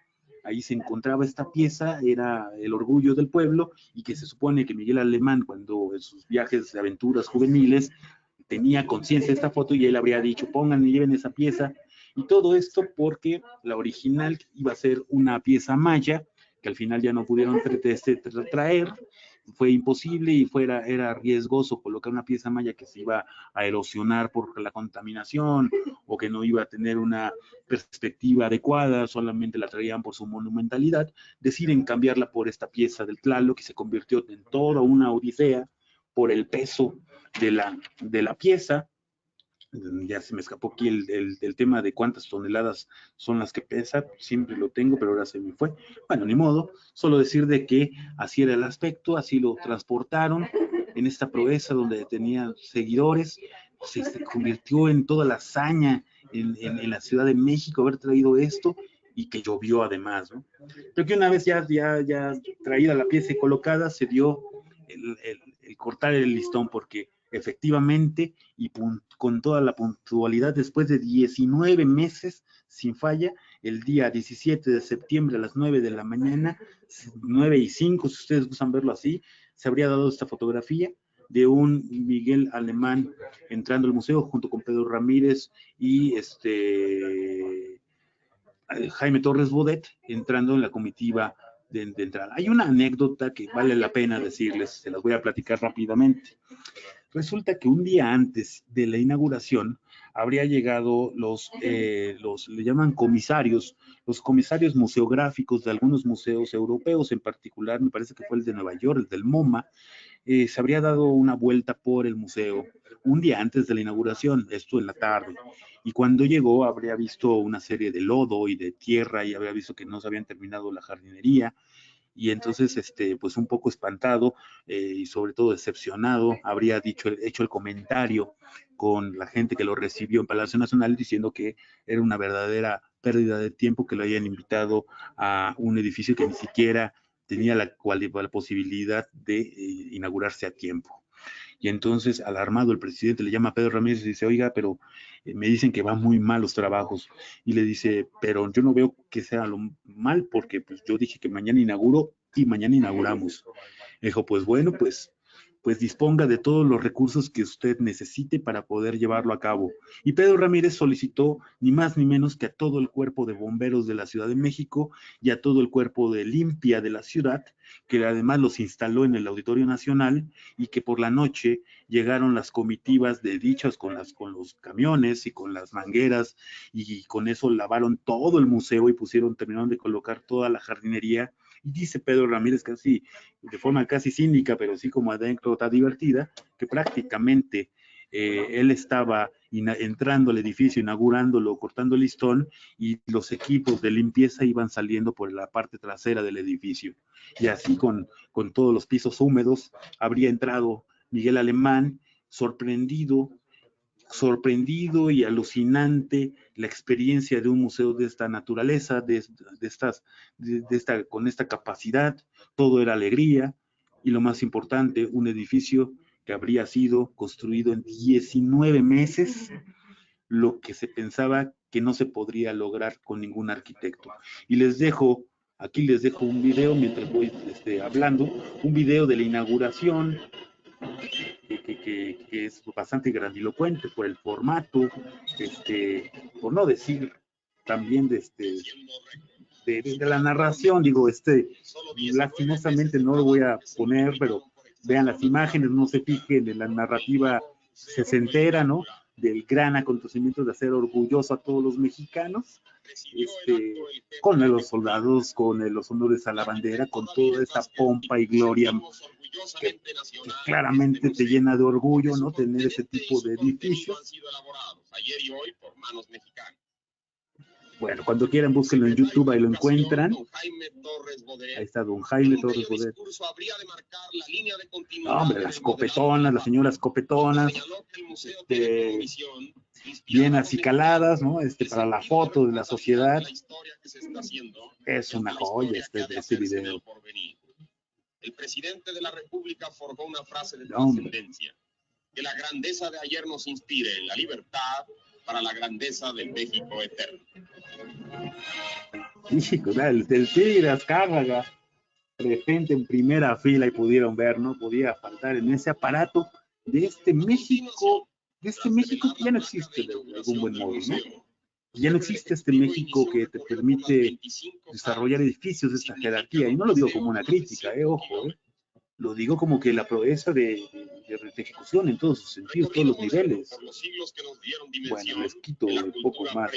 Ahí se encontraba esta pieza, era el orgullo del pueblo, y que se supone que Miguel Alemán, cuando en sus viajes de aventuras juveniles, tenía conciencia de esta foto, y él habría dicho, pongan y lleven esa pieza, y todo esto porque la original iba a ser una pieza maya, que al final ya no pudieron traer, fue imposible, y era riesgoso colocar una pieza maya que se iba a erosionar por la contaminación, o que no iba a tener una perspectiva adecuada, solamente la traían por su monumentalidad. Deciden cambiarla por esta pieza del Tlaloc, que se convirtió en toda una odisea por el peso de la pieza. Ya se me escapó aquí el tema de cuántas toneladas son las que pesa, siempre lo tengo, pero ahora se me fue. Bueno, ni modo, solo decir de que así era el aspecto, así lo transportaron en esta proeza donde tenía seguidores, se convirtió en toda la hazaña en la Ciudad de México haber traído esto, y que llovió además, ¿no? Pero que una vez ya traída la pieza y colocada, se dio el cortar el listón, porque efectivamente, y con toda la puntualidad, después de 19 meses sin falla, el día 17 de septiembre a las 9 de la mañana, 9:05, si ustedes gustan verlo así, se habría dado esta fotografía de un Miguel Alemán entrando al museo junto con Pedro Ramírez y Jaime Torres Bodet entrando en la comitiva de entrada. Hay una anécdota que vale la pena decirles, se las voy a platicar rápidamente. Resulta que un día antes de la inauguración habría llegado le llaman comisarios, los comisarios museográficos de algunos museos europeos, en particular me parece que fue el de Nueva York, el del MoMA. Se habría dado una vuelta por el museo un día antes de la inauguración, esto en la tarde, y cuando llegó habría visto una serie de lodo y de tierra, y habría visto que no se habían terminado la jardinería, y entonces, pues un poco espantado y sobre todo decepcionado, habría hecho el comentario con la gente que lo recibió en Palacio Nacional, diciendo que era una verdadera pérdida de tiempo que lo hayan invitado a un edificio que ni siquiera tenía la posibilidad de inaugurarse a tiempo. Y entonces, alarmado, el presidente le llama a Pedro Ramírez y dice, oiga, pero me dicen que van muy mal los trabajos. Y le dice, pero yo no veo que sea lo mal, porque pues yo dije que mañana inauguro y mañana inauguramos. Dijo, pues bueno, pues disponga de todos los recursos que usted necesite para poder llevarlo a cabo. Y Pedro Ramírez solicitó ni más ni menos que a todo el cuerpo de bomberos de la Ciudad de México y a todo el cuerpo de limpia de la ciudad, que además los instaló en el Auditorio Nacional, y que por la noche llegaron las comitivas de dichos con los camiones y con las mangueras, y con eso lavaron todo el museo y terminaron de colocar toda la jardinería. Y dice Pedro Ramírez, casi de forma casi cínica, pero sí como anécdota divertida, que prácticamente Él estaba entrando al edificio, inaugurándolo, cortando el listón, y los equipos de limpieza iban saliendo por la parte trasera del edificio. Y así con todos los pisos húmedos, habría entrado Miguel Alemán, sorprendido y alucinante la experiencia de un museo de esta naturaleza, con esta capacidad. Todo era alegría, y lo más importante, un edificio que habría sido construido en 19 meses, lo que se pensaba que no se podría lograr con ningún arquitecto. Y aquí les dejo un video mientras voy hablando, un video de la inauguración, que es bastante grandilocuente por el formato, por no decir también de la narración. Digo, lastimosamente no lo voy a poner, pero vean las imágenes, no se fijen en la narrativa sesentera, ¿no? Del gran acontecimiento de hacer orgulloso a todos los mexicanos, con los soldados, con los honores a la bandera, con toda esta pompa y gloria que claramente te llena de orgullo, ¿no? Tener ese tipo de edificios. Bueno, cuando quieran búsquenlo en YouTube, ahí lo encuentran. Ahí está don Jaime Torres Bodet. No, hombre, las copetonas, las señoras copetonas, bien acicaladas, ¿no? Para la foto de la sociedad. Es una joya este video. El presidente de la República forjó una frase de trascendencia: que la grandeza de ayer nos inspire en la libertad para la grandeza del México eterno. Hijo, el Tigre Azcárraga, presente en primera fila, y pudieron ver, no podía faltar en ese aparato de este México que ya no existe de algún buen modo, ¿no? Ya no existe este México que te permite desarrollar edificios de esta jerarquía, y no lo digo como una crítica, ojo, lo digo como que la proeza de ejecución en todos sus sentidos, todos los niveles. Bueno, les quito un poco más.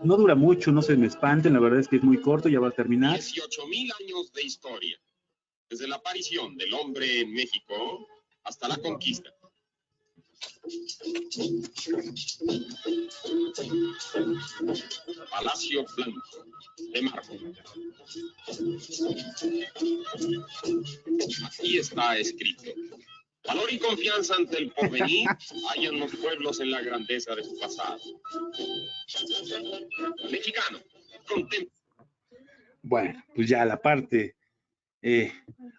No dura mucho, no se me espanten, la verdad es que es muy corto, ya va a terminar. 18,000 años de historia, desde la aparición del hombre en México hasta la conquista. Palacio Blanco de mármol. Aquí está escrito: valor y confianza ante el porvenir hallan los pueblos en la grandeza de su pasado. Mexicano, contempla. Bueno, pues ya la parte.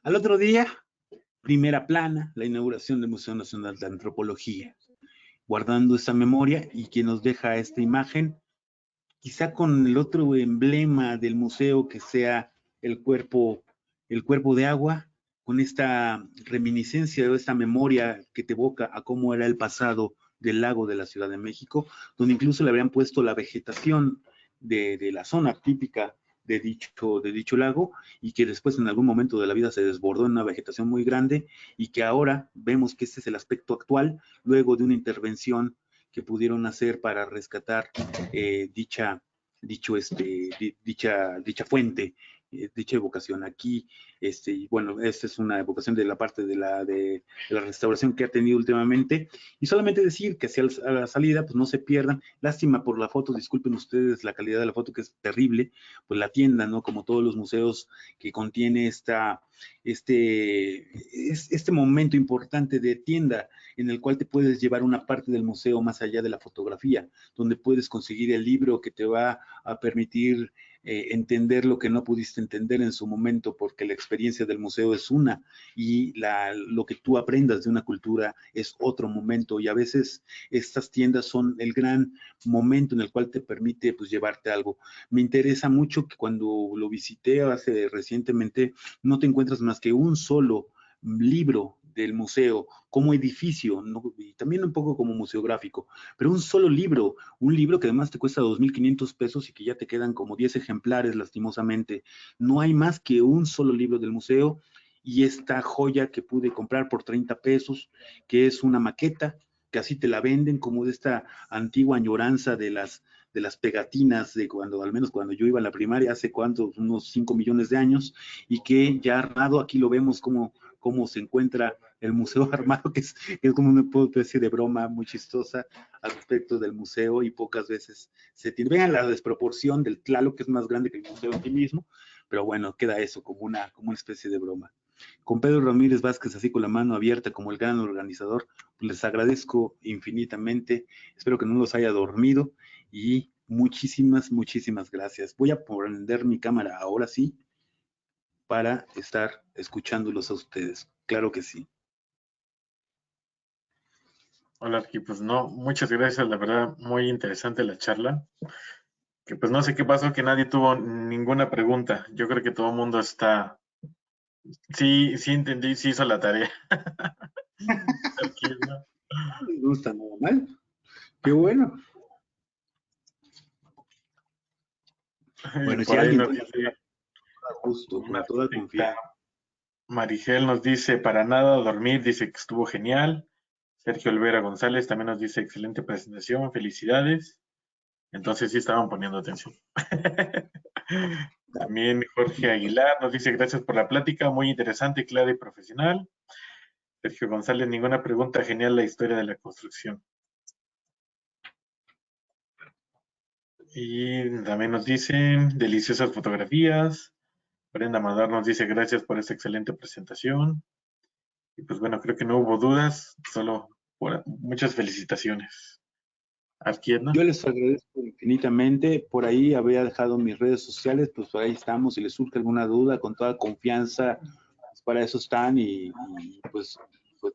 Al otro día, primera plana, la inauguración del Museo Nacional de Antropología, guardando esa memoria, y que nos deja esta imagen, quizá con el otro emblema del museo, que sea el cuerpo de agua, con esta reminiscencia o esta memoria que te evoca a cómo era el pasado del lago de la Ciudad de México, donde incluso le habrían puesto la vegetación de la zona típica de dicho lago, y que después en algún momento de la vida se desbordó en una vegetación muy grande, y que ahora vemos que este es el aspecto actual, luego de una intervención que pudieron hacer para rescatar dicha fuente, dicha evocación. Aquí, bueno, esta es una evocación de la parte de la restauración que ha tenido últimamente, y solamente decir que hacia la salida, pues no se pierdan. Lástima por la foto, disculpen ustedes la calidad de la foto, que es terrible, pues la tienda, ¿no? Como todos los museos que contiene este momento importante de tienda, en el cual te puedes llevar una parte del museo más allá de la fotografía, donde puedes conseguir el libro que te va a permitir entender lo que no pudiste entender en su momento, porque la experiencia del museo es una, y lo que tú aprendas de una cultura es otro momento, y a veces estas tiendas son el gran momento en el cual te permite, pues, llevarte algo. Me interesa mucho que cuando lo visité recientemente, no te encuentras más que un solo libro del museo como edificio, ¿no? Y también un poco como museográfico, pero un solo libro, un libro que además te cuesta 2,500 pesos y que ya te quedan como 10 ejemplares, lastimosamente. No hay más que un solo libro del museo, y esta joya que pude comprar por 30 pesos, que es una maqueta, que así te la venden, como de esta antigua añoranza de las pegatinas de al menos cuando yo iba a la primaria, hace cuántos, unos 5 millones de años, y que ya armado, aquí lo vemos como cómo se encuentra el museo armado, que es como una especie de broma muy chistosa al respecto del museo, y pocas veces se tiene. Vean la desproporción del Tlaloc, que es más grande que el museo en sí mismo, pero bueno, queda eso como una especie de broma. Con Pedro Ramírez Vázquez así con la mano abierta como el gran organizador, pues les agradezco infinitamente, espero que no los haya dormido y muchísimas gracias. Voy a prender mi cámara ahora sí para estar escuchándolos a ustedes, claro que sí. Hola, Arqui, pues no, muchas gracias, la verdad, muy interesante la charla. Que pues no sé qué pasó, que nadie tuvo ninguna pregunta. Yo creo que todo el mundo está... Sí, sí entendí, sí hizo la tarea. Tranquilo. No está nada mal, qué bueno. Bueno, si Por ahí alguien nos tiene dice justo, una con toda cita. confianza. Marigel nos dice, para nada, dormir, dice que estuvo genial. Sergio Olvera González también nos dice, excelente presentación, felicidades. Entonces sí estaban poniendo atención. También Jorge Aguilar nos dice, gracias por la plática, muy interesante, clara y profesional. Sergio González, ninguna pregunta, genial la historia de la construcción. Y también nos dicen, deliciosas fotografías. Brenda Amador nos dice, gracias por esta excelente presentación. Y pues bueno, creo que no hubo dudas, solo muchas felicitaciones. Arquiedna. Yo les agradezco infinitamente, por ahí había dejado mis redes sociales, pues por ahí estamos, si les surge alguna duda, con toda confianza, pues para eso están y pues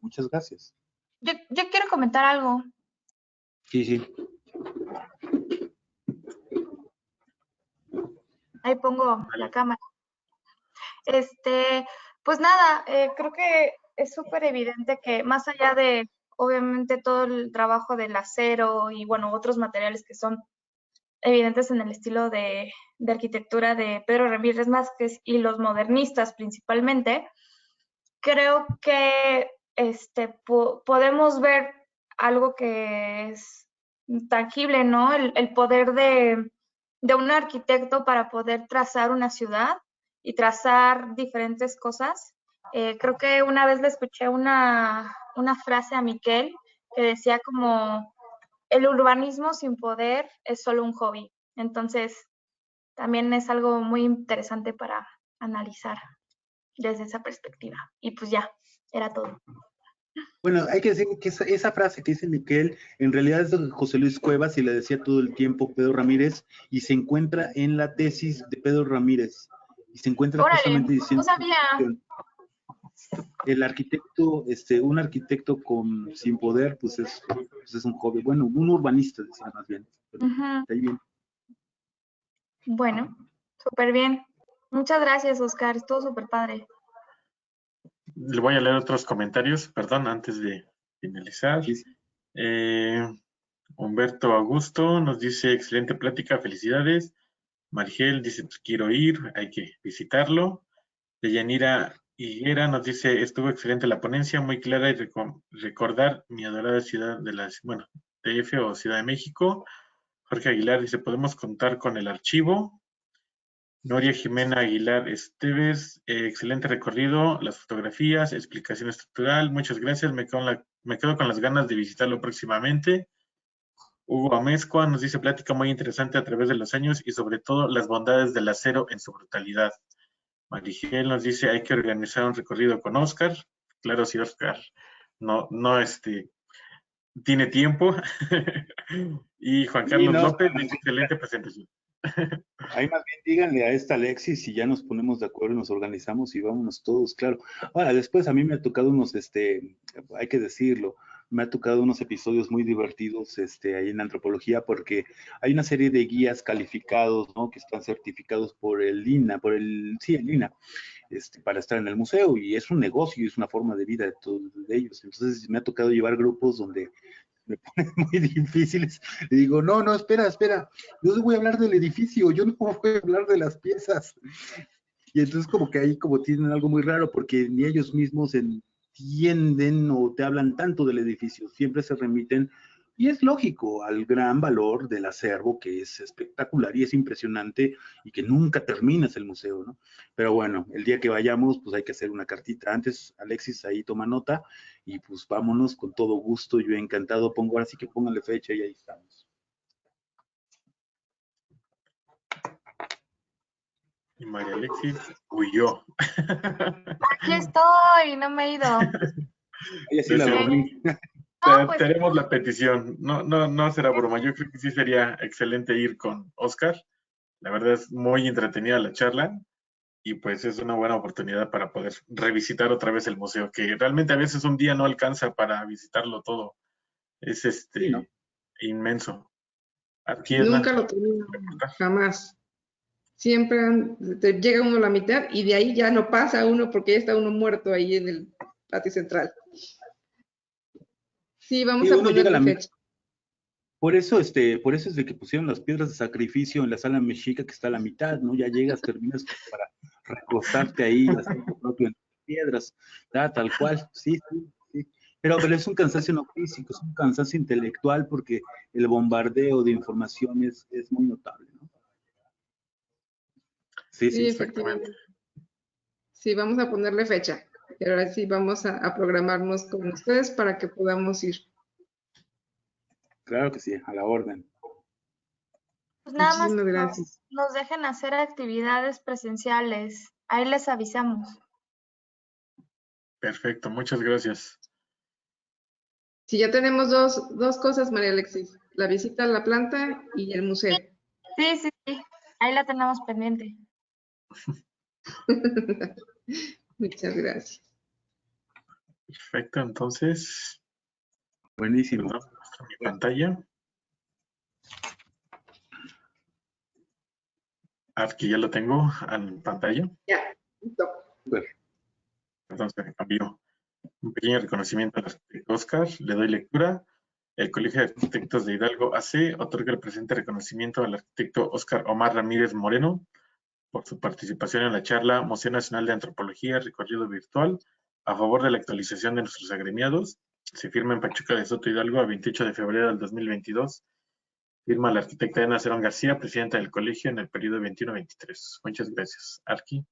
muchas gracias. Yo quiero comentar algo. Sí, sí. Ahí pongo la cámara. Pues nada, creo que es súper evidente que más allá de, obviamente, todo el trabajo del acero y, bueno, otros materiales que son evidentes en el estilo de arquitectura de Pedro Ramírez Vázquez y los modernistas principalmente, creo que podemos ver algo que es tangible, ¿no? El poder de un arquitecto para poder trazar una ciudad y trazar diferentes cosas. Creo que una vez le escuché una frase a Miquel que decía como, el urbanismo sin poder es solo un hobby. Entonces, también es algo muy interesante para analizar desde esa perspectiva. Y pues ya, era todo. Bueno, hay que decir que esa frase que dice Miquel, en realidad es de José Luis Cuevas y la decía todo el tiempo Pedro Ramírez, y se encuentra en la tesis de Pedro Ramírez, y se encuentra Órale, justamente diciendo... no sabía. El arquitecto, un arquitecto sin poder, pues es un hobby, bueno, un urbanista, decía más bien. Pero está ahí bien. Bueno, súper bien. Muchas gracias, Oscar. Estuvo súper padre. Le voy a leer otros comentarios, perdón, antes de finalizar. Sí, sí. Humberto Augusto nos dice, excelente plática, felicidades. Marigel dice, pues quiero ir, hay que visitarlo. Deyanira Higuera nos dice, estuvo excelente la ponencia, muy clara y recordar mi adorada ciudad de DF o Ciudad de México. Jorge Aguilar dice, podemos contar con el archivo. Noria Jimena Aguilar Esteves, excelente recorrido, las fotografías, explicación estructural, muchas gracias, me quedo con las ganas de visitarlo próximamente. Hugo Amezcua nos dice, plática muy interesante a través de los años y sobre todo las bondades del acero en su brutalidad. Marigel nos dice, hay que organizar un recorrido con Oscar. Claro, si Oscar no tiene tiempo. Y Juan Carlos López dice, excelente presentación. Ahí más bien díganle a esta Alexis si ya nos ponemos de acuerdo, nos organizamos y vámonos todos, claro. Ahora, después a mí me ha tocado unos, hay que decirlo, me ha tocado unos episodios muy divertidos ahí en antropología porque hay una serie de guías calificados, ¿no? Que están certificados por el INA, el INA, para estar en el museo y es un negocio y es una forma de vida de todos ellos. Entonces me ha tocado llevar grupos donde me ponen muy difíciles. Le digo, no, espera, yo les voy a hablar del edificio, yo no voy a hablar de las piezas. Y entonces como que ahí como tienen algo muy raro, porque ni ellos mismos entienden o te hablan tanto del edificio, siempre se remiten Y es lógico al gran valor del acervo, que es espectacular y es impresionante y que nunca terminas el museo, ¿no? Pero bueno, el día que vayamos, pues hay que hacer una cartita antes. Alexis, ahí toma nota y pues vámonos con todo gusto. Yo encantado pongo, ahora sí que póngale fecha y ahí estamos. Y María Alexis huyó. Aquí estoy, no me he ido. Ahí así la Decía, dormí. No, pues te haremos la petición. No será broma. Yo creo que sí sería excelente ir con Oscar. La verdad es muy entretenida la charla y pues es una buena oportunidad para poder revisitar otra vez el museo, que realmente a veces un día no alcanza para visitarlo todo. Es Sí, ¿no? inmenso. Aquí Nunca lo termina uno, jamás. Siempre llega uno a la mitad y de ahí ya no pasa uno porque ya está uno muerto ahí en el patio central. Sí, vamos Sí, a uno llega a ponerle la fecha. por eso es de que pusieron las piedras de sacrificio en la sala mexica que está a la mitad, ¿no? Ya llegas, terminas para recostarte ahí, hacer lo propio en las piedras, tal cual, sí, sí, sí. Pero es un cansancio no físico, es un cansancio intelectual porque el bombardeo de información es muy notable, ¿no? Sí, Sí, sí. efectivamente. Sí, vamos a ponerle fecha. Y ahora sí vamos a programarnos con ustedes para que podamos ir. Claro que sí, a la orden. Pues nada más Muchísimas que gracias. nos dejen hacer actividades presenciales. Ahí les avisamos. Perfecto, muchas gracias. Sí, ya tenemos dos cosas, María Alexis. La visita a la planta y el museo. Sí, sí, sí. Ahí la tenemos pendiente. Muchas gracias. Perfecto, entonces, Buenísimo. perdón, muestro mi pantalla. Aquí ya lo tengo en pantalla. Ya, listo. Súper. Perdón, se me cambió. Un pequeño reconocimiento al arquitecto Oscar. Le doy lectura. El Colegio de Arquitectos de Hidalgo AC otorga el presente reconocimiento al arquitecto Oscar Omar Ramírez Moreno por su participación en la charla Museo Nacional de Antropología, recorrido virtual, a favor de la actualización de nuestros agremiados. Se firma en Pachuca de Soto Hidalgo a 28 de febrero del 2022. Firma la arquitecta Ana Cerón García, presidenta del colegio en el periodo 21-23. Muchas gracias. Arqui.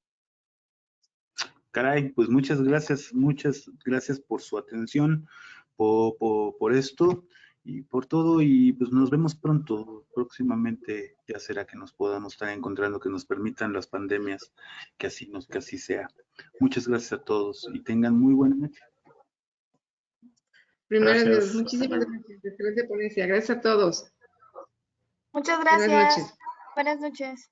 Caray, pues muchas gracias por su atención, por esto y por todo, y pues nos vemos pronto, próximamente ya será que nos podamos estar encontrando, que nos permitan las pandemias, que así sea. Muchas gracias a todos y tengan muy buena noche. Primero Dios, Gracias. muchísimas gracias. Excelente ponencia. Gracias a todos. Muchas Buenas gracias. noches. Buenas noches.